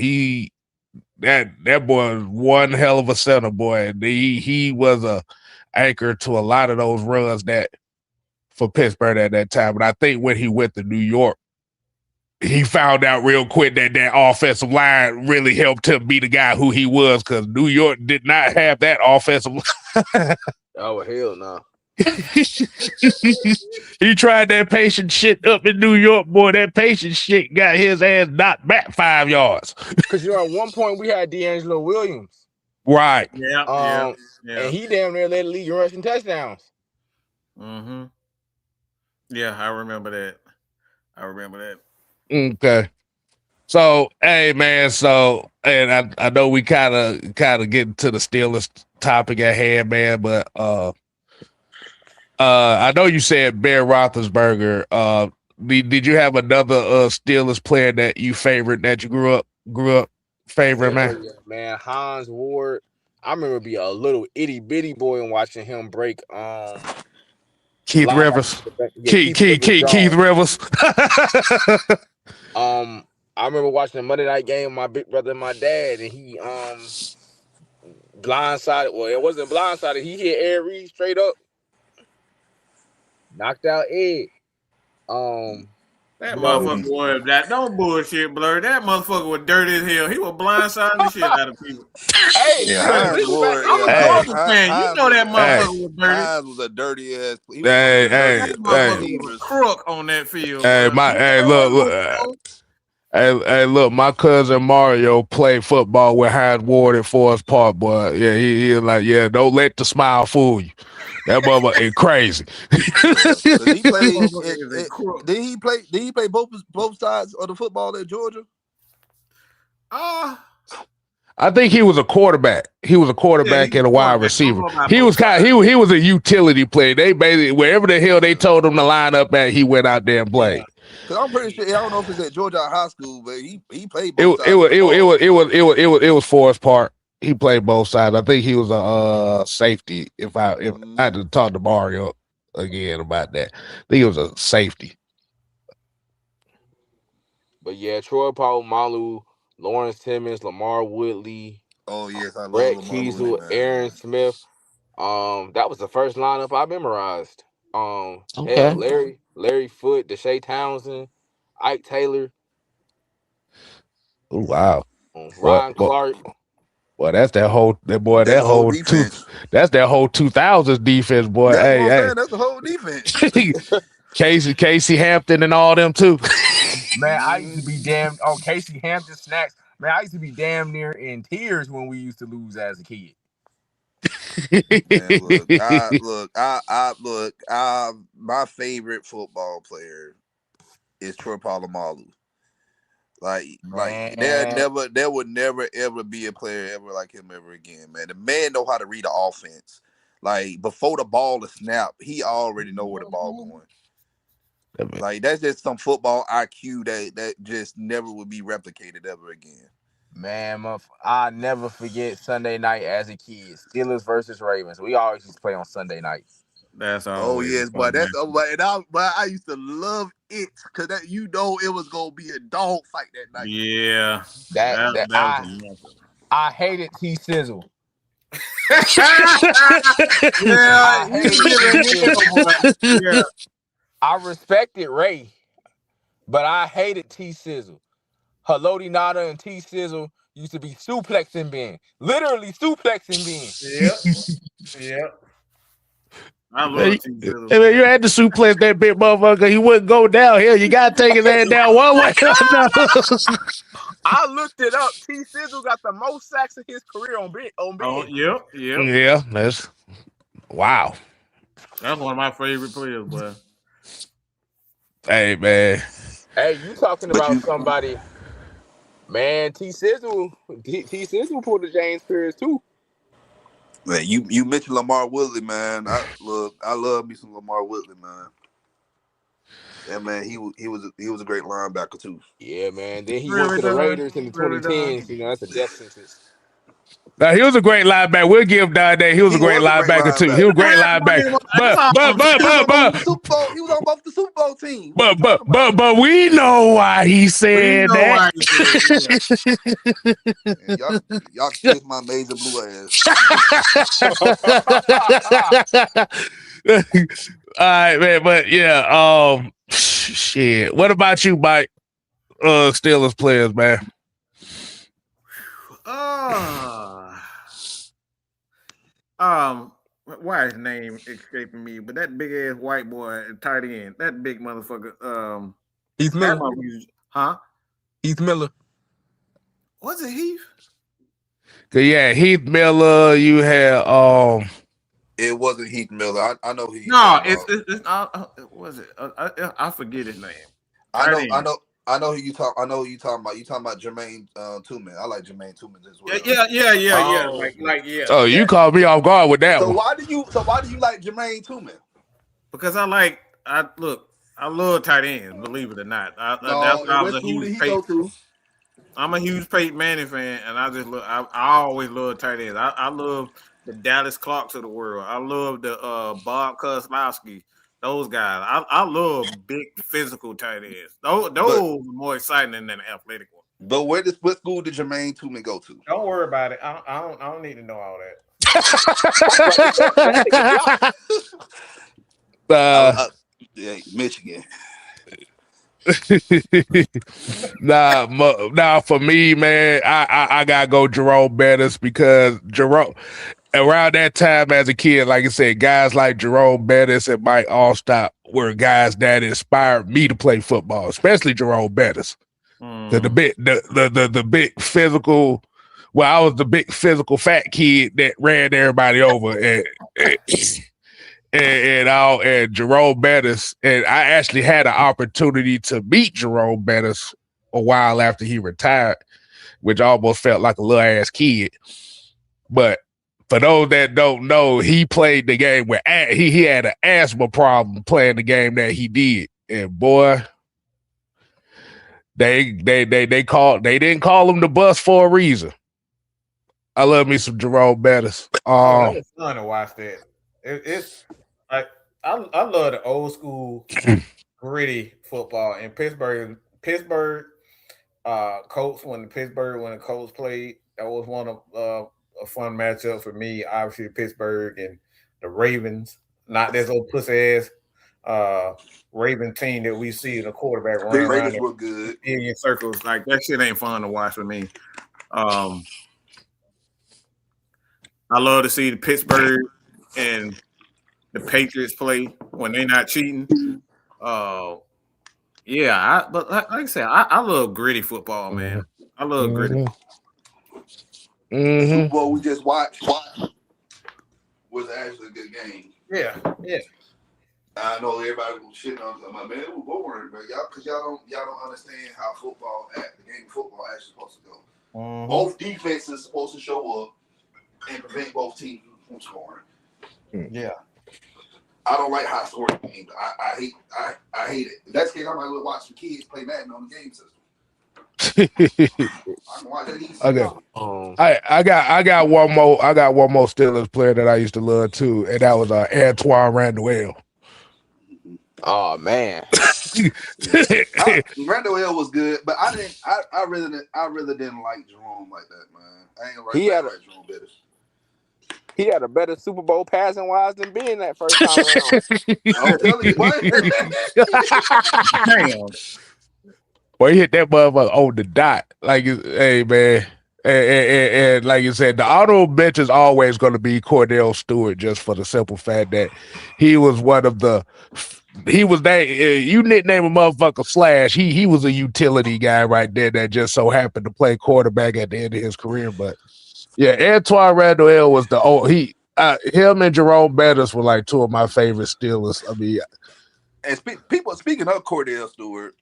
that boy was one hell of a center, boy. And he was a anchor to a lot of those runs that for Pittsburgh at that time. And I think when he went to New York, he found out real quick that offensive line really helped him be the guy who he was, because New York did not have that offensive line. Oh, hell no. He tried that patient shit up in New York, boy. That patient shit got his ass knocked back 5 yards. Because at one point we had D'Angelo Williams. Right. Yeah. And he damn near led the league in rushing touchdowns. Mm-hmm. Yeah, I remember that. Okay. So, hey man, and I know we kind of getting to the Steelers topic at hand, man, but I know you said Ben Roethlisberger. Did you have another Steelers player that you favored, that you grew up favoring, man? Yeah, man, Hans Ward. I remember being a little itty bitty boy and watching him break Keith Rivers. Keith Rivers. I remember watching the Monday night game with my big brother and my dad, and he blindsided. Well, it wasn't blindsided. He hit Ed Reed straight up, knocked out Ed. That motherfucker was that. Don't bullshit, Blur. That motherfucker was dirty as hell. He was blindsiding the shit out of people. Hey, I'm a Georgia fan. You know that motherfucker was dirty. Hines was a dirty ass. That motherfucker was a crook on that field. Look, my cousin Mario played football with Hines Ward at Forest Park, boy. Yeah, he like, yeah, don't let the smile fool you. That motherfucker is crazy. Did he play both sides of the football at Georgia? I think he was a quarterback. He was a quarterback and a wide receiver. He was a utility player. They basically, wherever the hell they told him to line up at, he went out there and played. Because I'm pretty sure, I don't know if it's at Georgia High School, but he played both sides. It was Forest Park. He played both sides. I think he was a safety. If I had to talk to Mario again about that, I think he was a safety. But yeah, Troy Polamalu, Lawrence Timmons, Lamar Woodley. Oh yes, I love Brett Lamar Kiesel, Woodley, Aaron Smith. That was the first lineup I memorized. Okay. Larry Foote, Deshae Townsend, Ike Taylor. Oh wow. Ryan Clark. Well, that's that whole defense. That's that whole 2000s defense, boy. That's the whole defense. Casey Hampton and all them too. Man, I used to be Casey Hampton snacks. Man, I used to be damn near in tears when we used to lose as a kid. Man, my favorite football player is Troy Polamalu. There would never ever be a player ever like him ever again, man. The man know how to read the offense. Like before the ball is snapped, he already know where the ball going. Like that's just some football IQ that just never would be replicated ever again. Man, I never forget Sunday night as a kid. Steelers versus Ravens. We always used to play on Sunday nights. That's all. Oh yes, but I used to love it because it was gonna be a dog fight that night. Yeah, I hated T Sizzle. Yeah, I respected Ray, but I hated T Sizzle. Haloti Nada and T Sizzle used to be suplexing Ben, literally suplexing Ben. Yep. I love T Sizzle. Hey, man, you had to suplex that big motherfucker. He wouldn't go down here. You gotta take his ass down one way. I looked it up. T. Sizzle got the most sacks in his career on Ben. Oh, yep. Yeah, that's wow. That's one of my favorite players, boy. Hey, man. Hey, you talking about somebody? Man, T. Sizzle pulled the James Pierce too. Man, you mentioned Lamar Woodley, man. I love me some Lamar Woodley, man. Yeah, man, he was a great linebacker too. Yeah, man. Then he went to the Raiders in the 2010s. You know, that's a death sentence. Now, he was a great linebacker. We'll give Don that. He was a great linebacker too. He was a great linebacker. But he was on both the Super Bowl teams. But we know why he said that. Y'all kiss my major blue ass. All right, man. But yeah, shit. What about you, Mike? Steelers players, man. Why his name escaping me? But that big ass white boy, tight end, that big motherfucker. Heath Miller, huh? Heath Miller. Was it Heath? Yeah, Heath Miller. You had It wasn't Heath Miller. I know he. No, it's was it? I forget his name. I know who you talk. I know who you talking about. You talking about Jermaine Tooman. I like Jermaine Tooman as well. Yeah. Yeah. Oh, you called me off guard with that one. Why do you like Jermaine Tooman? Because I love tight ends. Believe it or not, I'm a huge Peyton Manning fan, and I always love tight ends. I love the Dallas Clarks of the world. I love the Bob Kozlowski. Those guys. I love big physical tight ends. Those are more exciting than the athletic one. But what school did Jermaine Tooman go to? Don't worry about it. I don't need to know all that. Michigan. Nah, for me, man, I gotta go Jerome Bettis because Jerome. Around that time as a kid, like I said, guys like Jerome Bettis and Mike Allstott were guys that inspired me to play football, especially Jerome Bettis. The big physical. Well, I was the big physical fat kid that ran everybody over, and Jerome Bettis. And I actually had an opportunity to meet Jerome Bettis a while after he retired, which almost felt like a little ass kid, but. For those that don't know, he played the game where he had an asthma problem playing the game that he did, and boy, they didn't call him the bus for a reason. I love me some Jerome Bettis. That was fun to watch that. It's like I love the old school gritty football in Pittsburgh. Colts when the Colts played, that was one of a fun matchup for me. Obviously, Pittsburgh and the Ravens, not this old pussy ass Raven team that we see in the quarterback running around were good in circles. Like that shit ain't fun to watch for me. I love to see the Pittsburgh and the Patriots play when they're not cheating. But like I said, I love gritty football, man. I love gritty. The Super Bowl we just watched was actually a good game. Yeah. I know everybody was shitting on them. Man, it was boring, but y'all don't understand how the game of football actually supposed to go. Both defenses supposed to show up and prevent both teams from scoring. Yeah. I don't like high scoring games. I hate it. If that's the case, I might well watch some kids play Madden on the game system. I got one more Steelers player that I used to love too, and that was Antoine Randall. Oh man, Randall was good, but I really didn't like Jerome like that, man. I ain't right. Jerome Bettis. He had a better Super Bowl passing wise than being that first time around. I'm telling you, what? Damn. Boy, he hit that motherfucker on the dot. Like, hey, man. And like you said, the auto bench is always going to be Cordell Stewart just for the simple fact that he was one of the he was that you nickname a motherfucker Slash. He was a utility guy right there that just so happened to play quarterback at the end of his career. But yeah, Antoine Randall was him and Jerome Bettis were like two of my favorite Steelers. I mean, and speaking of Cordell Stewart,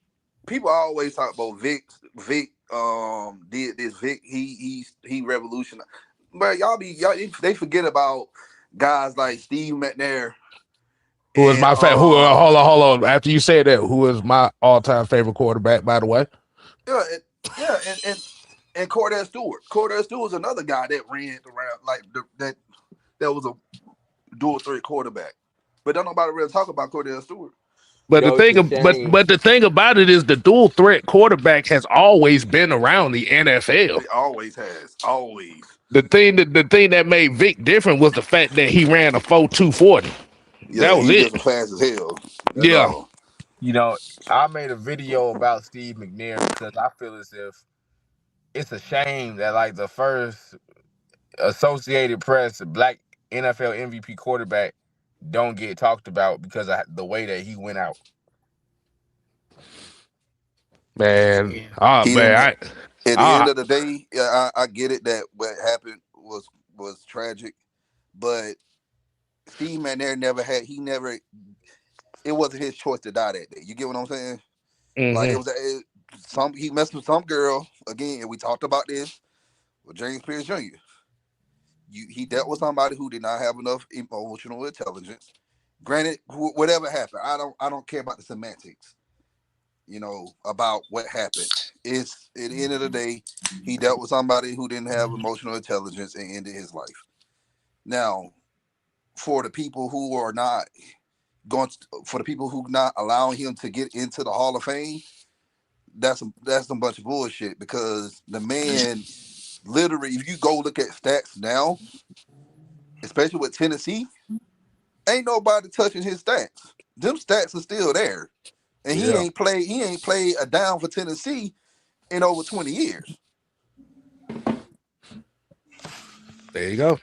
people always talk about Vic. Vic did this. Vic he revolutionized. But they forget about guys like Steve McNair. Who is my favorite? Hold on. After you say that, who is my all-time favorite quarterback? By the way, and Cordell Stewart. Cordell Stewart was another guy that ran around like that was a dual threat quarterback. But don't nobody really talk about Cordell Stewart. But the thing about it is the dual threat quarterback has always been around the NFL. It always has. Always. The thing that made Vic different was the fact that he ran a 4.2 40. Yeah, that was it. Just fast as hell. That's yeah. All. I made a video about Steve McNair because I feel as if it's a shame that like the first Associated Press Black NFL MVP quarterback don't get talked about because of the way that he went out. Man, at the end of the day, I get it that what happened was tragic, but Steve McNair it wasn't his choice to die that day. You get what I'm saying? Mm-hmm. Like he messed with some girl again, and we talked about this with James Pierce Jr. He dealt with somebody who did not have enough emotional intelligence. Granted, whatever happened, I don't care about the semantics. About what happened. It's at the end of the day, he dealt with somebody who didn't have emotional intelligence and ended his life. Now, for the people who are not allowing him to get into the Hall of Fame, that's a bunch of bullshit because the man literally, if you go look at stats now, especially with Tennessee, ain't nobody touching his stats. Them stats are still there. And he ain't played a down for Tennessee in over 20 years. There you go.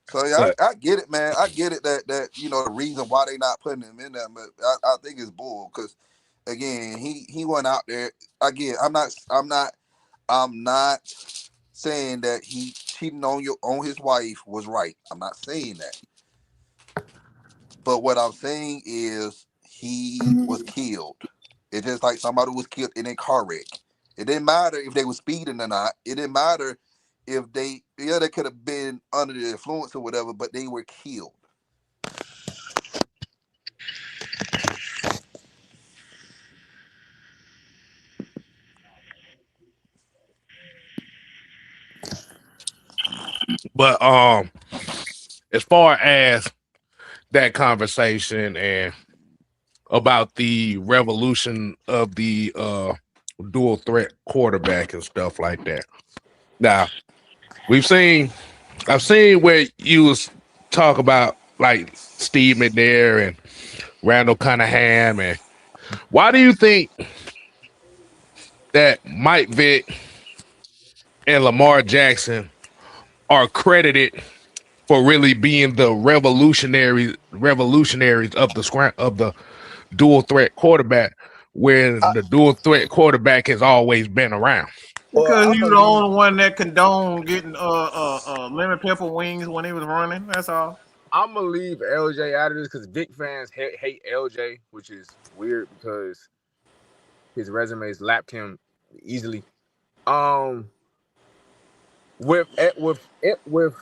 So yeah, I get it, man. I get it that the reason why they not putting him in there, but I think it's bull because again he went out there again. I'm not saying that he cheating on his wife was right. I'm not saying that. But what I'm saying is he was killed. It's just like somebody was killed in a car wreck. It didn't matter if they were speeding or not. It didn't matter if they could have been under the influence or whatever, but they were killed. But as far as that conversation and about the revolution of the dual threat quarterback and stuff like that. Now, I've seen where you was talk about like Steve McNair and Randall Cunningham, and why do you think that Mike Vick and Lamar Jackson are credited for really being the revolutionaries of the dual threat quarterback, where the dual threat quarterback has always been around? Because he was the only one that condoned getting lemon pepper wings when he was running. That's all. I'm gonna leave LJ out of this because Vic fans hate LJ, which is weird because his resumes lapped him easily. With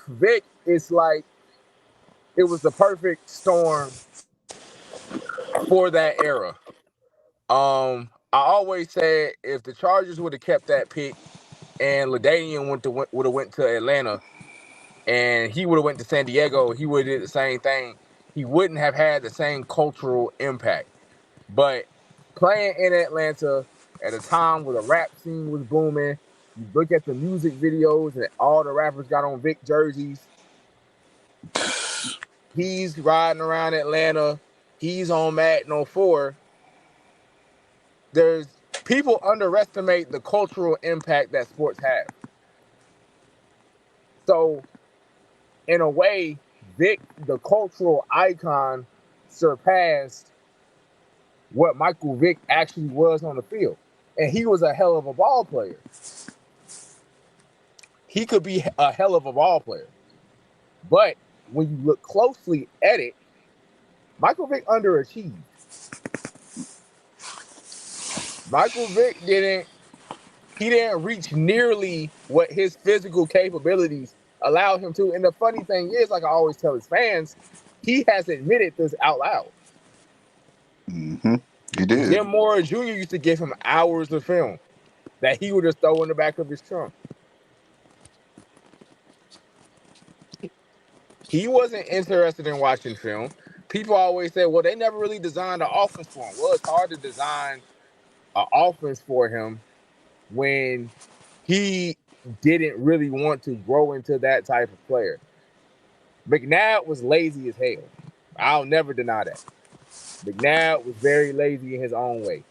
Vic, it's like it was the perfect storm for that era. I always said if the Chargers would have kept that pick and LaDainian would have went to Atlanta and he would have went to San Diego, he would have did the same thing. He wouldn't have had the same cultural impact. But playing in Atlanta at a time where the rap scene was booming, you look at the music videos and all the rappers got on Vic jerseys. He's riding around Atlanta. He's on Madden 04. There's people underestimate the cultural impact that sports have. So, in a way, Vic, the cultural icon, surpassed what Michael Vick actually was on the field. And he was a hell of a ball player. He could be a hell of a ball player. But when you look closely at it, Michael Vick underachieved. Michael Vick didn't reach nearly what his physical capabilities allowed him to. And the funny thing is, like I always tell his fans, he has admitted this out loud. Mm-hmm. He did. Jim Mora Jr. used to give him hours of film that he would just throw in the back of his trunk. He wasn't interested in watching film. People always say, well, they never really designed an offense for him. Well, it's hard to design an offense for him when he didn't really want to grow into that type of player. McNabb was lazy as hell. I'll never deny that. McNabb was very lazy in his own way.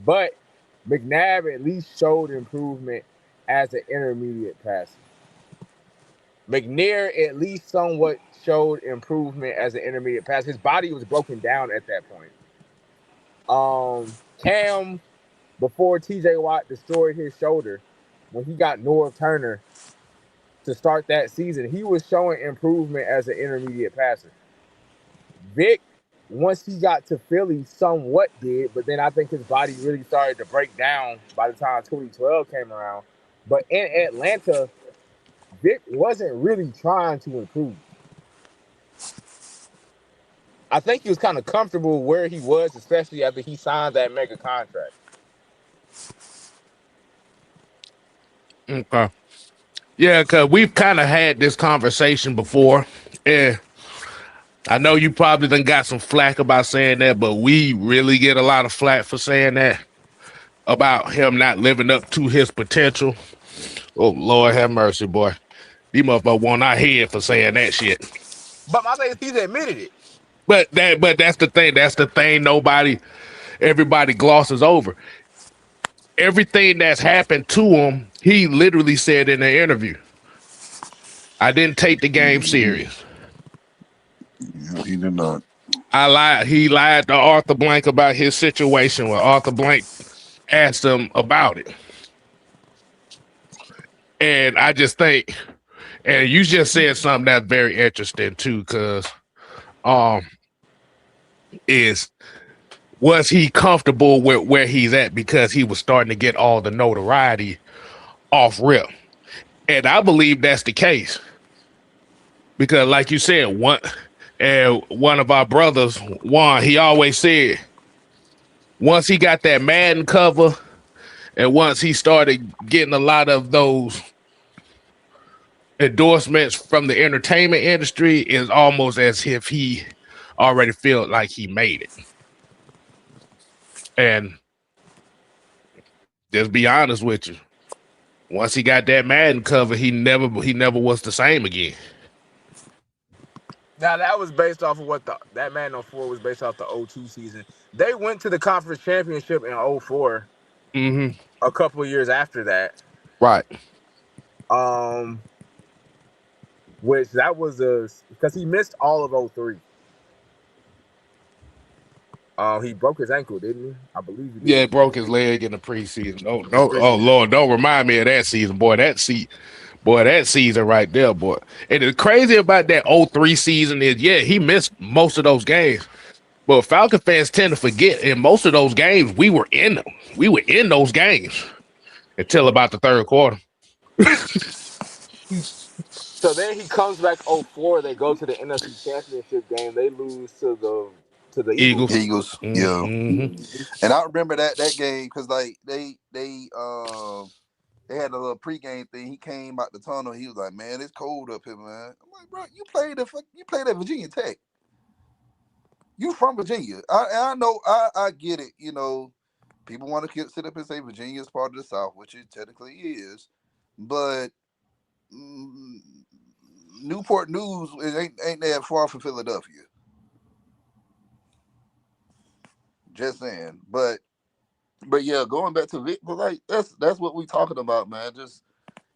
But McNabb at least showed improvement as an intermediate passer. McNair at least somewhat showed improvement as an intermediate passer. His body was broken down at that point. Cam, before TJ Watt destroyed his shoulder, when he got Norv Turner to start that season, he was showing improvement as an intermediate passer. Vic, once he got to Philly, somewhat did, but then I think his body really started to break down by the time 2012 came around. But in Atlanta, Vic wasn't really trying to improve. I think he was kind of comfortable where he was, especially after he signed that mega contract. Okay. Yeah, because we've kind of had this conversation before. And I know you probably done got some flack about saying that, but we really get a lot of flack for saying that about him not living up to his potential. Oh, Lord have mercy, boy. These motherfuckers want our head for saying that shit. But my thing is, he's admitted it. But that's the thing. That's the thing everybody glosses over. Everything that's happened to him, he literally said in the interview, I didn't take the game serious. Yeah, he did not. I lied. He lied to Arthur Blank about his situation when Arthur Blank asked him about it. And I just think, and you just said something that's very interesting too, because was he comfortable with where he's at because he was starting to get all the notoriety off rip? And I believe that's the case. Because like you said, one of our brothers, Juan, he always said, once he got that Madden cover and once he started getting a lot of those endorsements from the entertainment industry, is almost as if he already felt like he made it. And just be honest with you, once he got that Madden cover, he never was the same again. Now that was based off of what that Madden 04 was based off the 02 season. They went to the conference championship in 04. Mm-hmm. A couple of years after that. Right. Which that was because he missed all of 03. He broke his ankle, didn't he? I believe he did. Yeah, he broke his leg in the preseason. Oh Lord, don't remind me of that season, boy. That season right there, boy. And the crazy about that 03 season is, yeah, he missed most of those games. But Falcon fans tend to forget, in most of those games, we were in them. We were in those games until about the third quarter. So then he comes back 04. They go to the NFC Championship game. They lose to the Eagles. Mm-hmm. Yeah. And I remember that game because like they had a little pregame thing. He came out the tunnel. He was like, "Man, it's cold up here, man." I'm like, "Bro, you played at Virginia Tech. You from Virginia?" I know. I get it. You know, people want to sit up and say Virginia is part of the South, which it technically is, but Newport News ain't that far from Philadelphia. Just saying, but yeah, going back to Vic, but like that's what we talking about, man. Just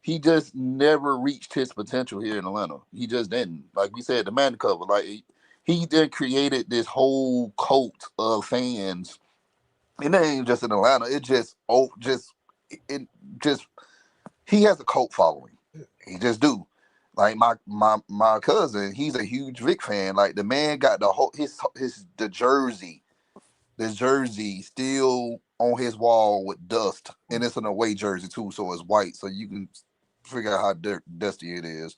he just never reached his potential here in Atlanta. He just didn't. Like we said, the man cover. Like he then created this whole cult of fans. And it ain't just in Atlanta. It just he has a cult following. He just do. Like my cousin, he's a huge Vic fan. Like the man got the whole the jersey still on his wall with dust, and it's an away jersey too, so it's white, so you can figure out how dusty it is.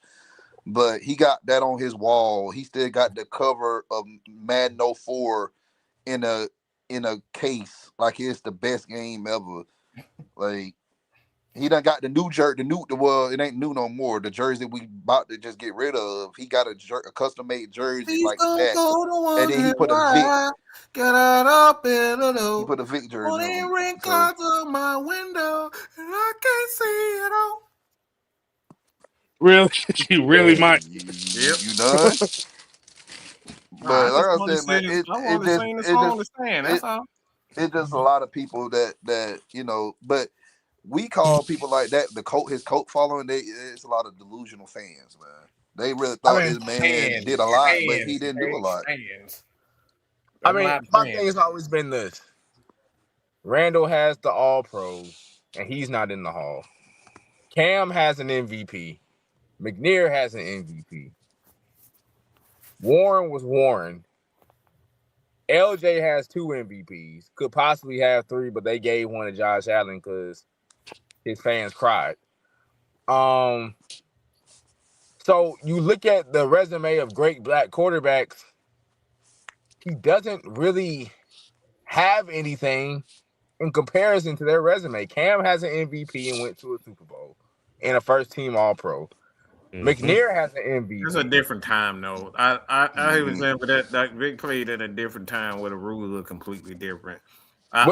But he got that on his wall. He still got the cover of Madden 04 in a case, like it's the best game ever. Like he done got the new jersey, well, it ain't new no more. The jersey we about to just get rid of. He got a custom made jersey like that, and then he put a Vic. Get out up in the door. He put a Vic jersey on. Ring cards on my window, and I can't see it all. Really? You really might. You done? But like I said, man, it's just a lot of people that you know, but we call people like that his cult following. It's a lot of delusional fans, man. They really thought his man did a lot, but he didn't do a lot. I mean, my thing has always been this: Randall has the All Pros, and he's not in the Hall. Cam has an MVP. McNair has an MVP. Warren was Warren. LJ has 2 MVPs. Could possibly have 3, but they gave one to Josh Allen because his fans cried. So you look at the resume of great black quarterbacks, he doesn't really have anything in comparison to their resume. Cam has an MVP and went to a Super Bowl and a first-team All-Pro. McNair has an MVP. It's a different time, though. I hear what you're saying, but that Vic played at a different time where the rules are completely different. I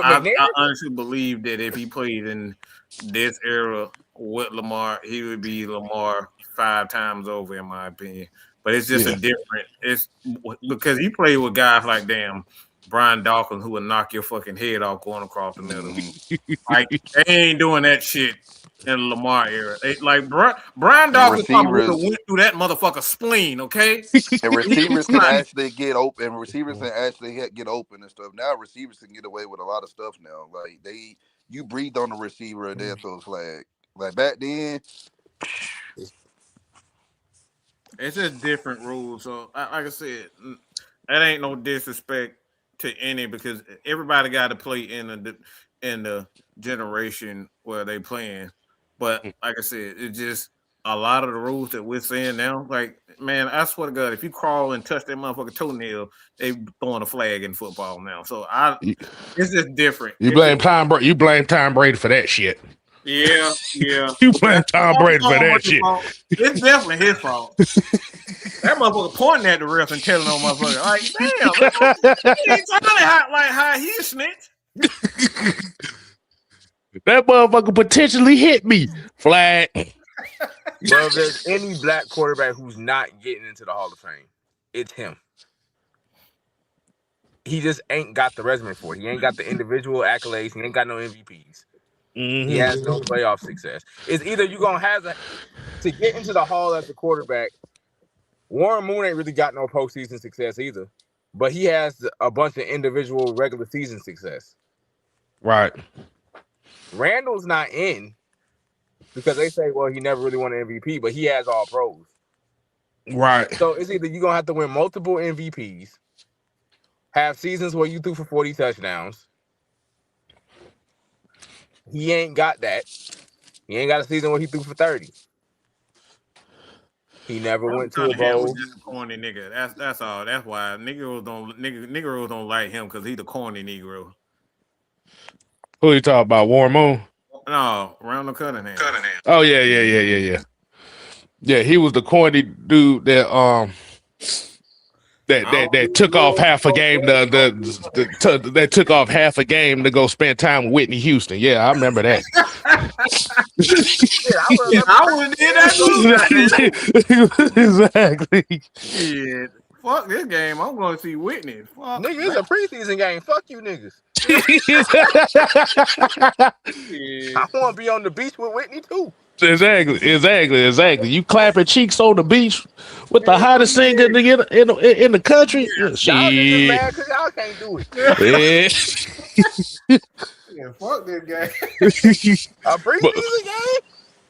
honestly believe that if he played in this era with Lamar, he would be Lamar 5 times over, in my opinion. But it's just a different. It's because he played with guys like Brian Dawkins, who would knock your fucking head off going across the middle. Like they ain't doing that shit in the Lamar era. Like Brian Dawkins probably went through that motherfucker spleen, okay? And receivers can actually get open. Receivers can actually get open and stuff. Now receivers can get away with a lot of stuff now. Like you breathed on the receiver and then throw a flag. Like back then, it's just different rules. So like I said, that ain't no disrespect to any because everybody got to play in the generation where they playing. But like I said, it's just a lot of the rules that we're saying now. Like, man, I swear to God, if you crawl and touch that motherfucking toenail, they throwing a flag in football now. So it's just different. You blame Tom Brady. You blame Tom Brady for that shit. Yeah. You blame Tom Brady for that shit. It's definitely his fault. That motherfucker pointing at the ref and telling on motherfucker, like, damn, he ain't telling how he snitch. That motherfucker potentially hit me. Flag. Well, if there's any black quarterback who's not getting into the Hall of Fame, it's him. He just ain't got the resume for it. He ain't got the individual accolades. He ain't got no MVPs. He has no playoff success. It's either you're going to have to get into the Hall as a quarterback. Warren Moon ain't really got no postseason success either, but he has a bunch of individual regular season success. Right. Randall's not in because they say, well, he never really won an MVP, but he has all pros. Right. So it's either you're going to have to win multiple MVPs, have seasons where you threw for 40 touchdowns. He ain't got that. He ain't got a season where he threw for 30. He never went to a bowl. Just a corny nigga. That's all. That's why Negroes don't like him because he's a corny Negro. Who you talking about? Warren Moon? No, Randall Cunningham. Oh yeah. Yeah, he was the corny dude that that took off half a game. That took off half a game to go spend time with Whitney Houston. Yeah, I remember that. I wouldn't did that too. Exactly. Shit. Fuck this game. I'm going to see Whitney. Fuck. Nigga, it's a preseason game. Fuck you niggas. I want to be on the beach with Whitney too. Exactly. You clapping cheeks on the beach with the hottest singer in the country. Y'all just Shit. mad because y'all can't do it. Yeah. Yeah, fuck this guy. A But preseason game?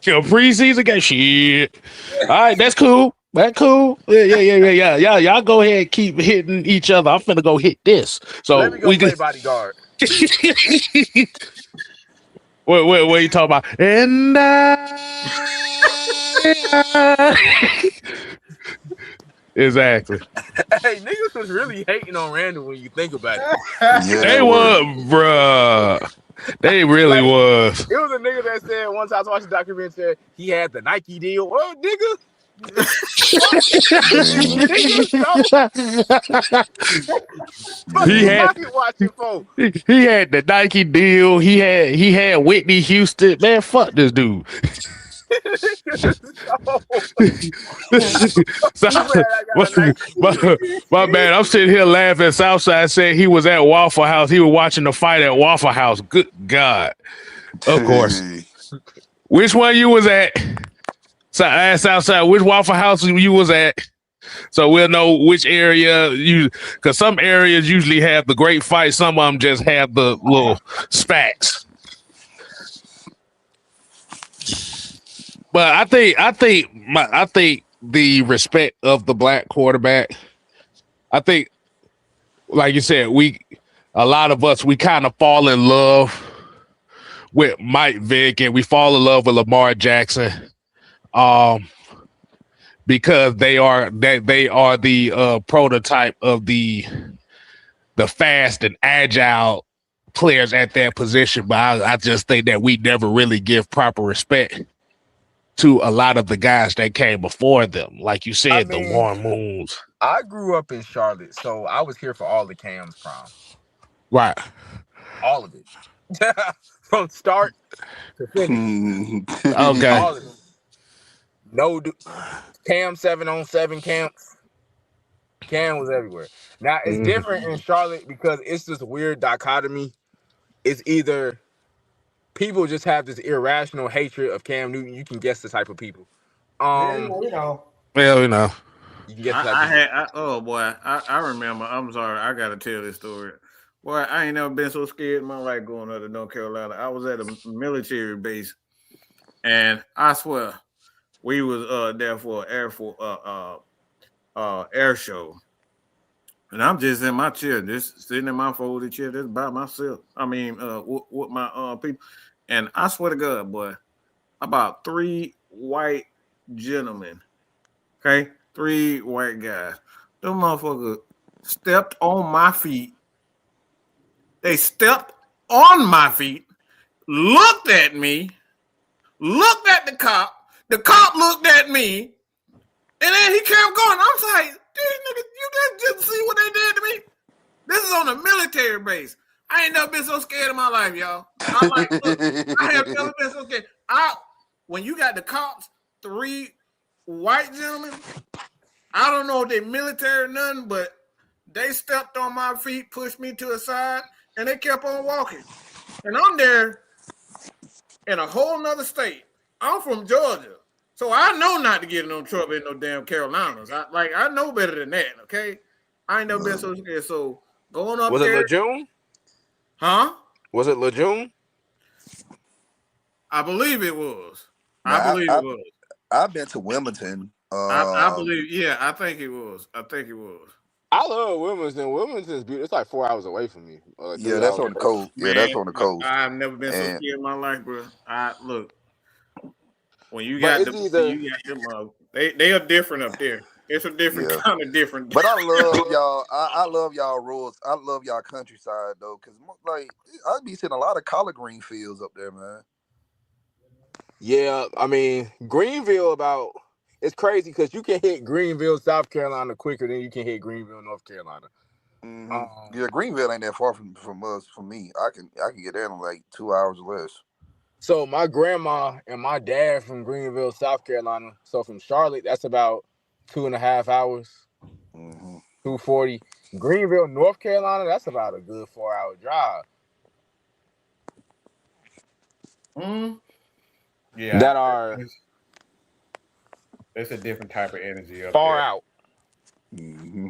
your preseason game, shit. All right, that's cool. That's cool. Yeah. Y'all go ahead and keep hitting each other. I'm finna go hit this. So Let me go we play can. bodyguard. What you talking about? And exactly. Hey, niggas was really hating on Randall when you think about it. Yeah, They they were. was, bruh. They really Like, was. it was a nigga that said one time I was watching the documentary and said he had the Nike deal. Well, nigga. Fuck he you had pocket watching for. he had the Nike deal. He had Whitney Houston. Man, fuck this dude. So, You mad I got a my, Nike my, deal? my bad. I'm sitting here laughing. Southside said he was at Waffle House. He was watching the fight at Waffle House. Good God. Of course. Which one you was at? So I asked Southside, which Waffle House you was at? So we'll know which area you, because some areas usually have the great fight. Some of them just have the little spats. But I think the respect of the black quarterback. I think, like you said, a lot of us, we kind of fall in love with Mike Vick and we fall in love with Lamar Jackson. Because they are the prototype of the fast and agile players at that position. But I just think that we never really give proper respect to a lot of the guys that came before them. Like you said, the Warren Moons. I grew up in Charlotte, so I was here for all the Cam's prime. Right. All of it. From start to finish. Okay. All of it. No Cam 7-on-7 camps. Cam was everywhere. Now it's different in Charlotte because it's this weird dichotomy. It's either people just have this irrational hatred of Cam Newton. You can guess the type of people. We know. Well, you know. You can guess the type of people. Oh boy, I remember. I'm sorry, I gotta tell this story. Boy, I ain't never been so scared in my life going up to North Carolina. I was at a military base, and I swear, we was there for an air show. And I'm just in my chair, just sitting in my folded chair, just by myself. I mean, with my people. And I swear to God, boy, about 3 white gentlemen, okay? 3 white guys. Them motherfuckers stepped on my feet. They stepped on my feet, looked at me, looked at the cop. The cop looked at me, and then he kept going. I'm like, these niggas, you just see what they did to me? This is on a military base. I ain't never been so scared in my life, y'all. I have never been so scared. When you got the cops, 3 white gentlemen, I don't know if they military or nothing, but they stepped on my feet, pushed me to the side, and they kept on walking. And I'm there in a whole nother state. I'm from Georgia. So I know not to get in no trouble in no damn Carolinas. I know better than that, okay? I ain't never been so scared. So going up was there. Was it Lejeune? Huh? Was it Lejeune? I believe it was. I believe it was. I've been to Wilmington. I believe, yeah, I think it was. I love Wilmington. Wilmington's beautiful. It's like 4 hours away from me. Yeah, that's on the coast. Man, yeah, that's on the coast. I've never been so scared in my life, bro. Look, when you got them, they are different up there. It's a different kind of different. But I love y'all. I love y'all rules. I love y'all countryside though, because like I be seeing a lot of collard green fields up there, man. Yeah, I mean Greenville it's crazy because you can hit Greenville, South Carolina quicker than you can hit Greenville, North Carolina. Yeah, Greenville ain't that far from us. From me, I can get there in like 2 hours or less. So my grandma and my dad from Greenville, South Carolina. So from Charlotte, that's about 2.5 hours. 2:40. Greenville, North Carolina, that's about a good 4-hour drive. that are it's a different type of energy up far there. out. Mm-hmm.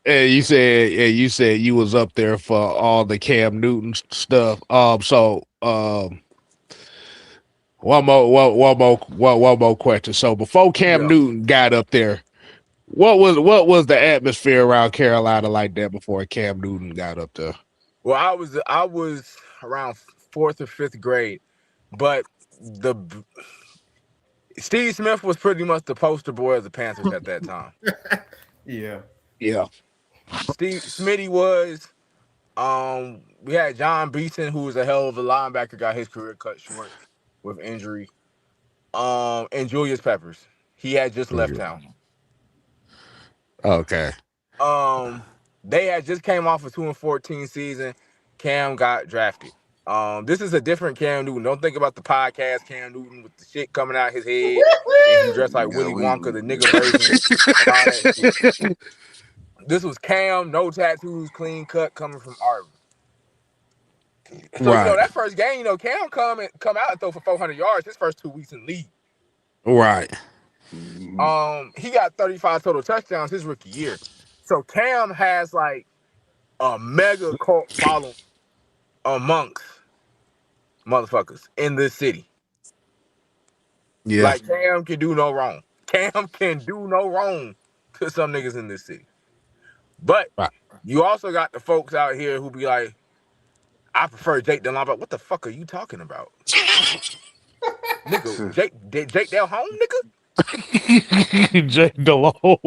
And you said you was up there for all the Cam Newton stuff. One more question. So before Cam Newton got up there, what was the atmosphere around Carolina like that before Cam Newton got up there? Well, I was around 4th or 5th grade, but Steve Smith was pretty much the poster boy of the Panthers at that time. Yeah. Smitty was. We had John Beeson, who was a hell of a linebacker, got his career cut short with injury. And Julius Peppers, he had just left town. Okay. They had just came off a 2-14 season. Cam got drafted. This is a different Cam Newton. Don't think about the podcast Cam Newton with the shit coming out his head and he dressed like Willy Wonka, the nigga version, and all that shit. This was Cam, no tattoos, clean cut, coming from Auburn. So that first game, Cam come out and throw for 400 yards his first 2 weeks in the league. Right. He got 35 total touchdowns his rookie year. So Cam has like a mega cult following amongst motherfuckers in this city. Yeah. Like Cam can do no wrong. Cam can do no wrong to some niggas in this city. But you also got the folks out here who be like, I prefer Jake Delhomme. But what the fuck are you talking about? Nigga, Jake Delhomme, nigga? Jake Delhomme.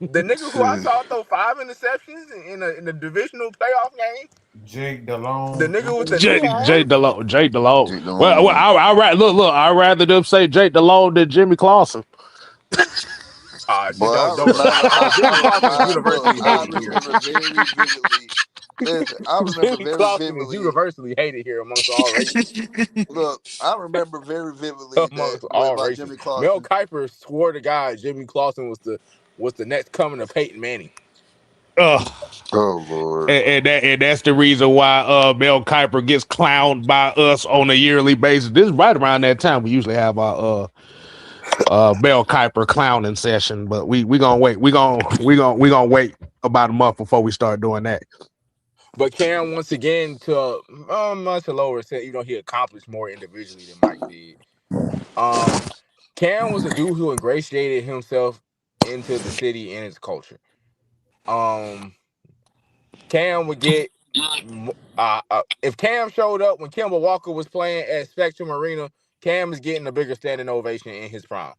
The nigga who I saw throw 5 interceptions in a divisional playoff game. Jake Delhomme. The nigga with the Jake Delhomme. Well, I'd rather them say Jake Delhomme than Jimmy Clausen. I remember very vividly. Universally hated here amongst all races. Look, I remember very vividly amongst all races. Jimmy Clausen. Mel Kiper swore to God Jimmy Clausen was the next coming of Peyton Manning. Oh Lord! And that's the reason why Mel Kiper gets clowned by us on a yearly basis. This is right around that time we usually have our Mel Kiper clowning session, but we gonna wait. We gonna wait about a month before we start doing that. But Cam, once again, to a much lower extent, he accomplished more individually than Mike did. Cam was a dude who ingratiated himself into the city and its culture. Cam would get if Cam showed up when Kemba Walker was playing at Spectrum Arena, Cam is getting a bigger standing ovation in his prime.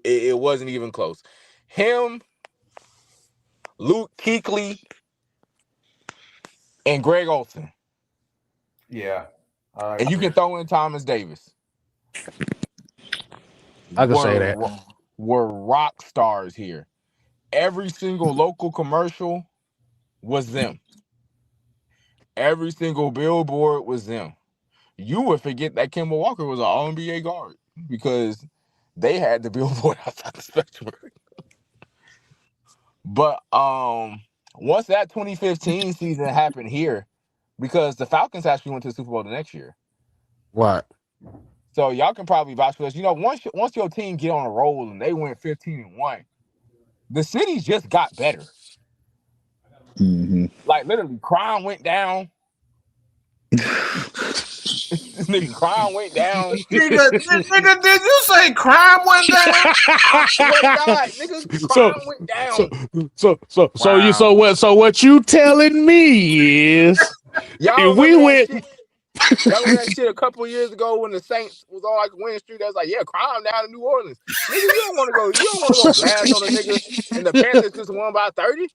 It wasn't even close. Him, Luke Kuechly, and Greg Olsen. Yeah. And you can throw in Thomas Davis. I can say that. Were rock stars here. Every single local commercial was them. Every single billboard was them. You would forget that Kemba Walker was an All-NBA guard because they had the billboard outside the Spectrum. But once that 2015 season happened here, because the Falcons actually went to the Super Bowl the next year. Right. So y'all can probably vouch for this. Once your team get on a roll and they went 15-1, the city just got better. Mm-hmm. Like literally, crime went down. Nigga, crime went down. Nigga, did you say crime went down? I swear to God, nigga, crime went down. So what you telling me is y'all we went. Y'all remember that shit a couple years ago when the Saints was on like a winning streak? That was like, yeah, crime down in New Orleans. Nigga, you don't want to go blast on a nigga and the Panthers just won by 30.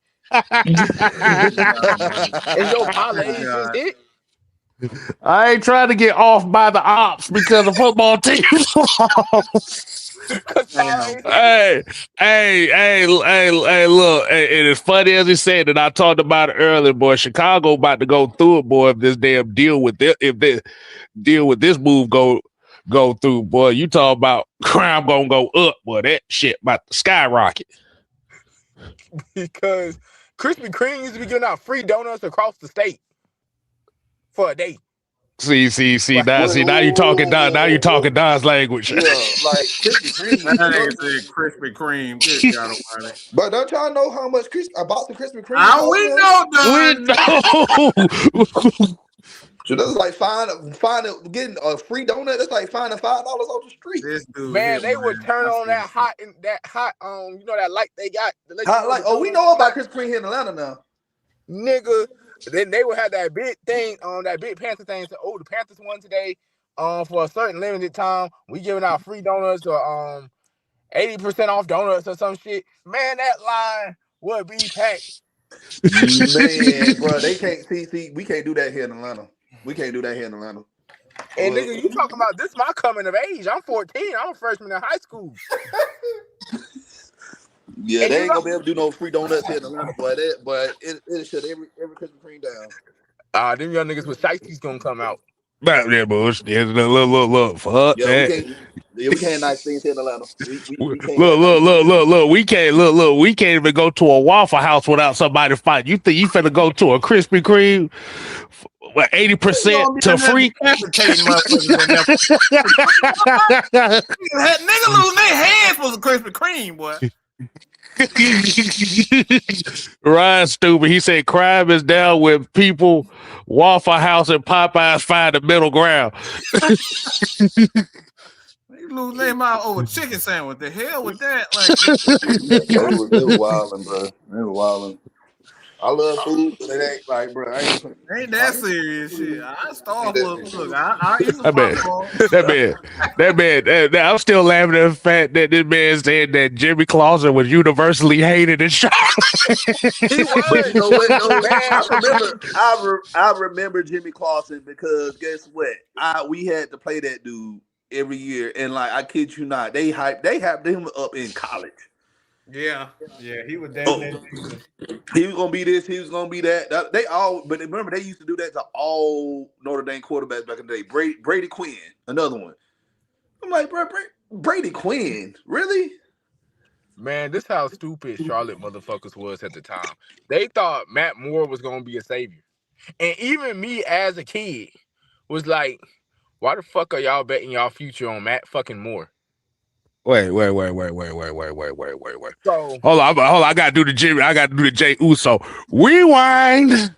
And your parlay just hit. I ain't trying to get off by the ops because the football team lost. Hey, look, and it's funny as he said that I talked about it earlier, boy. Chicago about to go through it, boy. If this damn deal with this, if this deal with this move go through, boy, you talk about crime gonna go up, boy. That shit about to skyrocket. Because Krispy Kreme used to be giving out free donuts across the state. for a day. See. Now you talking Don. Now you talking Don's language. Yeah, like Krispy Kreme. That ain't said Krispy Kreme. Good God Almighty. But don't y'all know how much a box of Krispy Kreme? We know, Don. So that's like getting a free donut. That's like finding $5 off the street. This dude, man, they would turn on that hot, you know that light they got. Hot light. Oh, we know about Krispy Kreme here in Atlanta now, nigga. Then they would have that big thing on that big Panther thing. So, the Panthers won today. For a certain limited time, we giving out free donuts or 80% off donuts or some shit. Man, that line would be packed. man, bro. They can't see. We can't do that here in Atlanta. And nigga, you talking about this? My coming of age. I'm 14. I'm a freshman in high school. Yeah, and they ain't gonna be able to do no free donuts here in Atlanta, but it shut every Krispy Kreme down. Them young niggas with shiesties gonna come out. Not that bullshit. Look, fuck that. We can't nice things here in Atlanta. Look. We can't even go to a Waffle House without somebody fighting. You think you finna go to a Krispy Kreme? 80% to free. Nigga lose their hands for the Krispy Kreme, boy. Ryan stupid. He said crime is down with people. Waffle House and Popeyes find the middle ground. They lose their mouth over chicken sandwich. The hell with that? Like they were wilding, bro. They were wilding. I love food, but it ain't like, bro. Ain't that serious shit. I starve for look. I eat some that man. I'm still laughing at the fact that this man said that Jimmy Clausen was universally hated in Charlotte. He was. I remember Jimmy Clausen because guess what? We had to play that dude every year, and like I kid you not, they hyped him up in college. Yeah, he was damn. He was gonna be this. He was gonna be that. But remember they used to do that to all Notre Dame quarterbacks back in the day. Brady Quinn, another one. I'm like, bro, Brady Quinn, really? Man, this how stupid Charlotte motherfuckers was at the time. They thought Matt Moore was gonna be a savior, and even me as a kid was like, why the fuck are y'all betting y'all future on Matt fucking Moore? Wait. So, hold on. I gotta do the Jimmy. I gotta do the Jay Uso. Rewind.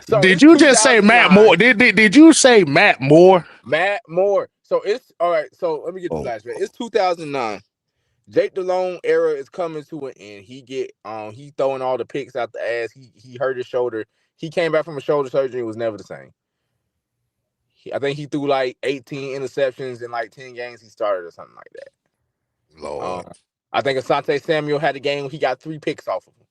So did you just say Matt Moore? Did you say Matt Moore? Matt Moore. So it's all right. So let me get the flashback. It's 2009. Jake Delhomme era is coming to an end. He throwing all the picks out the ass. He hurt his shoulder. He came back from a shoulder surgery. It was never the same. I think he threw like 18 interceptions in like 10 games he started or something like that. Lord. I think Asante Samuel had a game where he got 3 picks off of him.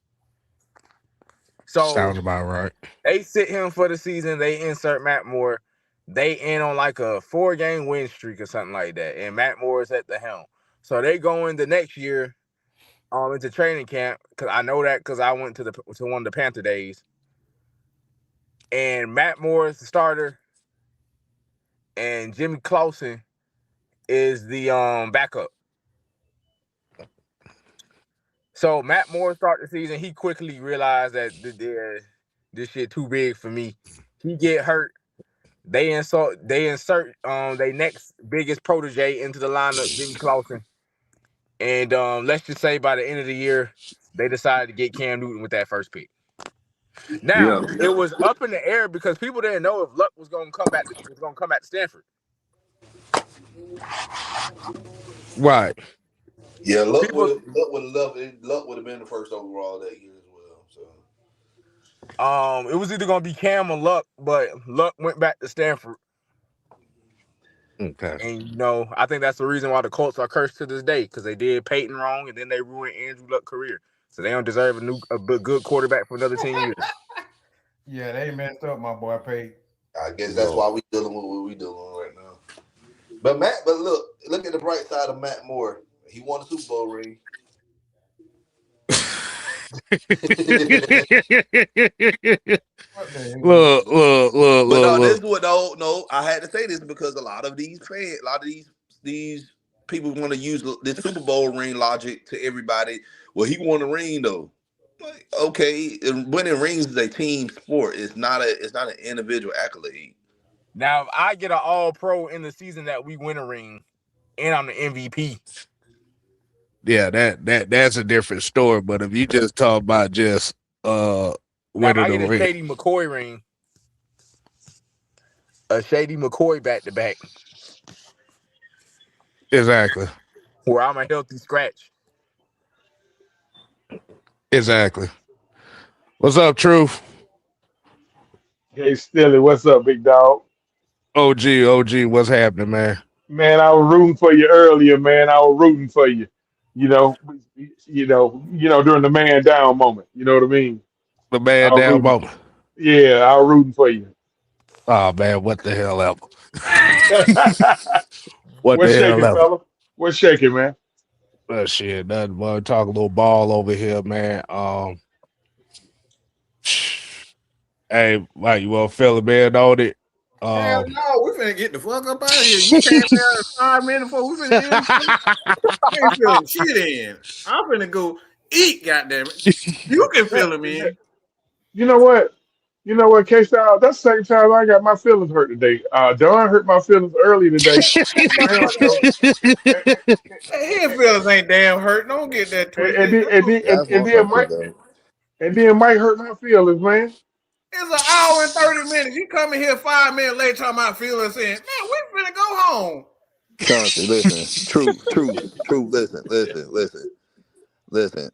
So sounds about right. They sit him for the season. They insert Matt Moore. They end on like a 4-game win streak or something like that. And Matt Moore is at the helm. So they go in the next year into training camp because I know that because I went to one of the Panther days. And Matt Moore is the starter. And Jimmy Clausen is the backup. So Matt Moore started the season. He quickly realized that this shit too big for me. He get hurt. They insert their next biggest protege into the lineup, Jimmy Clausen. And let's just say by the end of the year, they decided to get Cam Newton with that first pick. Now it was up in the air because people didn't know if Luck was gonna come back to Stanford. Right. Yeah, Luck would have been the first overall that year as well. So, it was either gonna be Cam or Luck, but Luck went back to Stanford. Okay. And I think that's the reason why the Colts are cursed to this day because they did Peyton wrong and then they ruined Andrew Luck's career. So they don't deserve a good quarterback for another 10 years. Yeah, they messed up my boy Peyton. I guess that's why we dealing with what we dealing with right now. But look at the bright side of Matt Moore. He won a Super Bowl ring. Look. This is what I had to say this because a lot of these people want to use this Super Bowl ring logic to everybody. Well, he won a ring though. Okay, winning rings is a team sport. It's not an individual accolade. Now, if I get an All-Pro in the season that we win a ring, and I'm the MVP. Yeah, that's a different story. But if you just talk about just now, winning if I get the a ring, Shady McCoy ring, a Shady McCoy back-to-back, exactly, where I'm a healthy scratch. exactly. What's up, Truth? Hey, Stilly, what's up, big dog? OG, what's happening, man? Man, I was rooting for you earlier, man. I was rooting for you. You know, during the man down moment. You know what I mean? The I man was down rooting. moment. Yeah, I was rooting for you. Oh man, what the hell ever? What What's the hell shaking, ever? fella? What's shaking, man? Shit, nothing but talk a little ball over here, man. Hey, Mike, you want to fill a man on it? Hell no, we finna get the fuck up out of here. You came here 5 minutes before we finna get in. We ain't filling shit in. I'm finna go eat, goddamn it. You can fill him in. You know what? You know what, K-Style? That's the same time I got my feelings hurt today. Don hurt my feelings early today. And, you know, His feelings ain't damn hurt. Don't get that and, twisted. then, and, then, and, That's and one then something Mike though. and then Mike hurt my feelings, man. It's an hour and 30 minutes. You come in here 5 minutes later talking about feelings in. Man, we finna go home. Chauncey, listen, truth. Listen.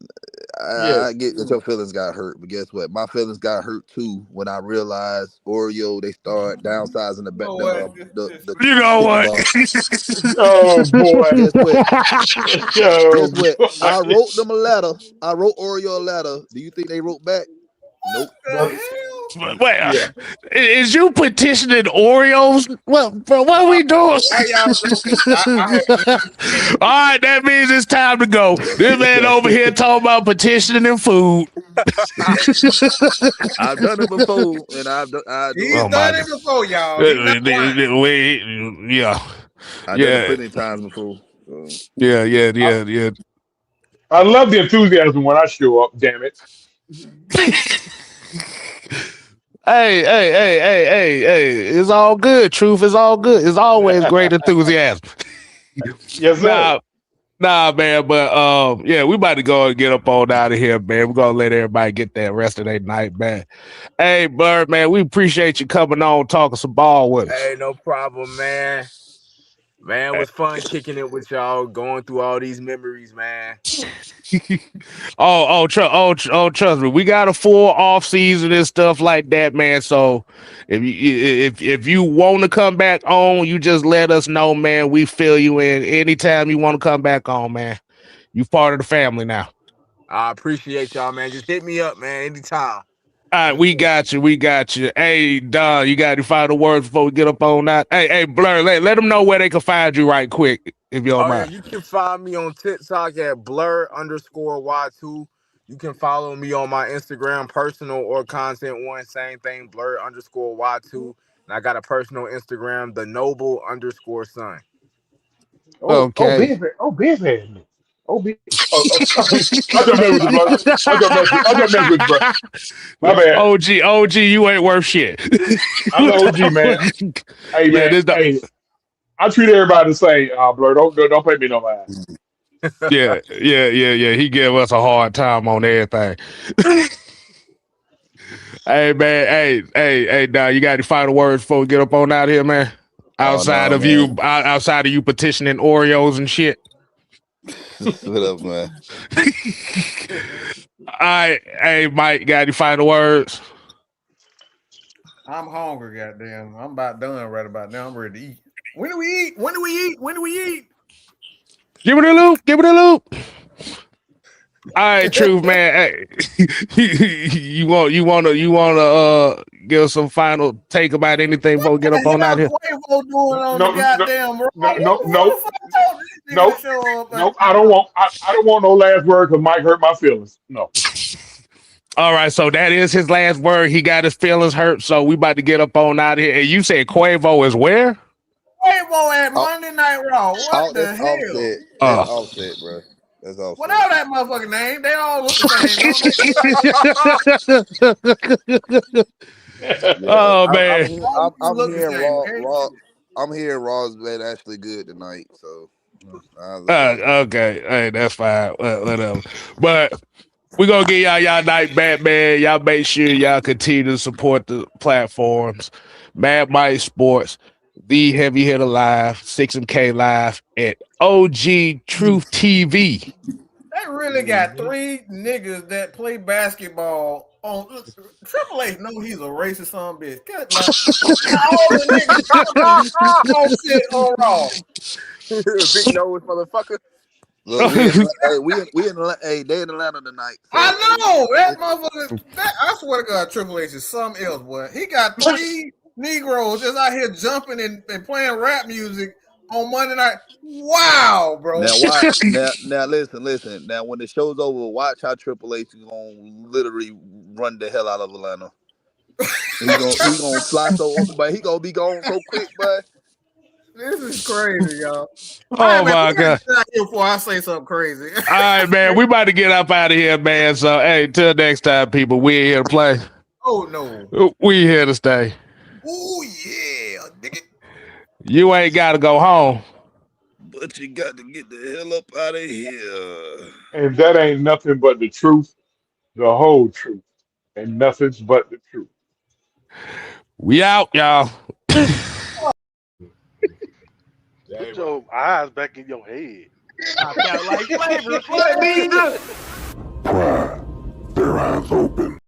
Yes. I get that your feelings got hurt, but guess what? My feelings got hurt too when I realized Oreo they start downsizing You know what? the You know chicken what? bar. Oh boy. Guess what? Oh Guess what? boy. I wrote them a letter. I wrote Oreo a letter. Do you think they wrote back? What Nope. the But, hell? Wait, yeah. is you petitioning Oreos? What, bro? What are we doing? Why y'all joking? I have All right, that means it's time to go. This man over here talking about petitioning and food. I've done it before, and He's Oh my done it God. before, y'all. He's not lying. I done it Yeah. plenty of times before. So. Yeah. I love the enthusiasm when I show up, damn it. Hey. It's all good. Truth is all good. It's always great enthusiasm. Yes, sir. Nah, man, but yeah, we about to go and get up on out of here, man. We're gonna let everybody get that rest of their night, man. Hey, Bird, man, we appreciate you coming on, talking some ball with us. Hey, no problem, man. Man, it was fun kicking it with y'all, going through all these memories, man. Trust me, we got a full off season and stuff like that, man. So if you want to come back on, you just let us know, man. We fill you in anytime you want to come back on, man. You part of the family now. I appreciate y'all, man. Just hit me up, man, anytime. All right, we got you. Hey, Don, you got any final words before we get up on that? Hey, Blur, let them know where they can find you right quick, if you don't mind. You can find me on TikTok at blur_Y2. You can follow me on my Instagram, personal or content one, same thing, blur_Y2. And I got a personal Instagram, the noble_son. Okay. Ben had me. I just mess with you, brother. I just mess with you, bro. My bad. OG, you ain't worth shit. I'm the OG, man. Hey, man. Hey, I treat everybody the same. Blur, don't pay me no mind. Yeah. He gave us a hard time on everything. Hey, man. Hey, now you got any final words before we get up on out here, man? Outside of you petitioning Oreos and shit. What up, man? All right, hey, Mike, got any final words? I'm hungry, goddamn. I'm about done right about now. I'm ready to eat. When do we eat? Give it a loop. All right, Truth, man. Hey, you want to give us some final take about anything before we get up on out here? Quavo doing on the goddamn No. I don't want no last word because Mike hurt my feelings. No. All right, so that is his last word. He got his feelings hurt, so we about to get up on out here. And you said Quavo is where? Quavo at Monday Night Raw. What the hell? Offset, bro. That's all. Whatever that motherfucking name, they all look the same. Oh man, I'm hearing Raw's been actually good tonight. So okay, hey, that's fine. Whatever, but. We're going to get y'all night back, man. Y'all make sure y'all continue to support the platforms. Mad Mike Sports, The Heavy Hitter Live, 6MK Live, and OG Truth TV. They really got 3 niggas that play basketball on Triple H. Know he's a racist son of a bitch. Good luck. All the niggas shit on Raw. Big nose motherfucker. Look, we in Atlanta tonight. So. I know that motherfucker. I swear to God, Triple H is something else, boy. He got 3 Negroes just out here jumping and playing rap music on Monday night. Wow, bro. Now watch. now listen. Now when the show's over, watch how Triple H is gonna literally run the hell out of Atlanta. He gonna fly so, but he gonna be gone so quick, but. This is crazy, y'all. Oh my God! Before I say something crazy. All right, man. We about to get up out of here, man. So, hey, till next time, people. We ain't here to play. Oh no. We here to stay. Oh yeah, nigga. You ain't got to go home, but you got to get the hell up out of here. And that ain't nothing but the truth, the whole truth, and nothing but the truth. We out, y'all. Put your eyes back in your head. I got like flavor. Pride, their eyes open.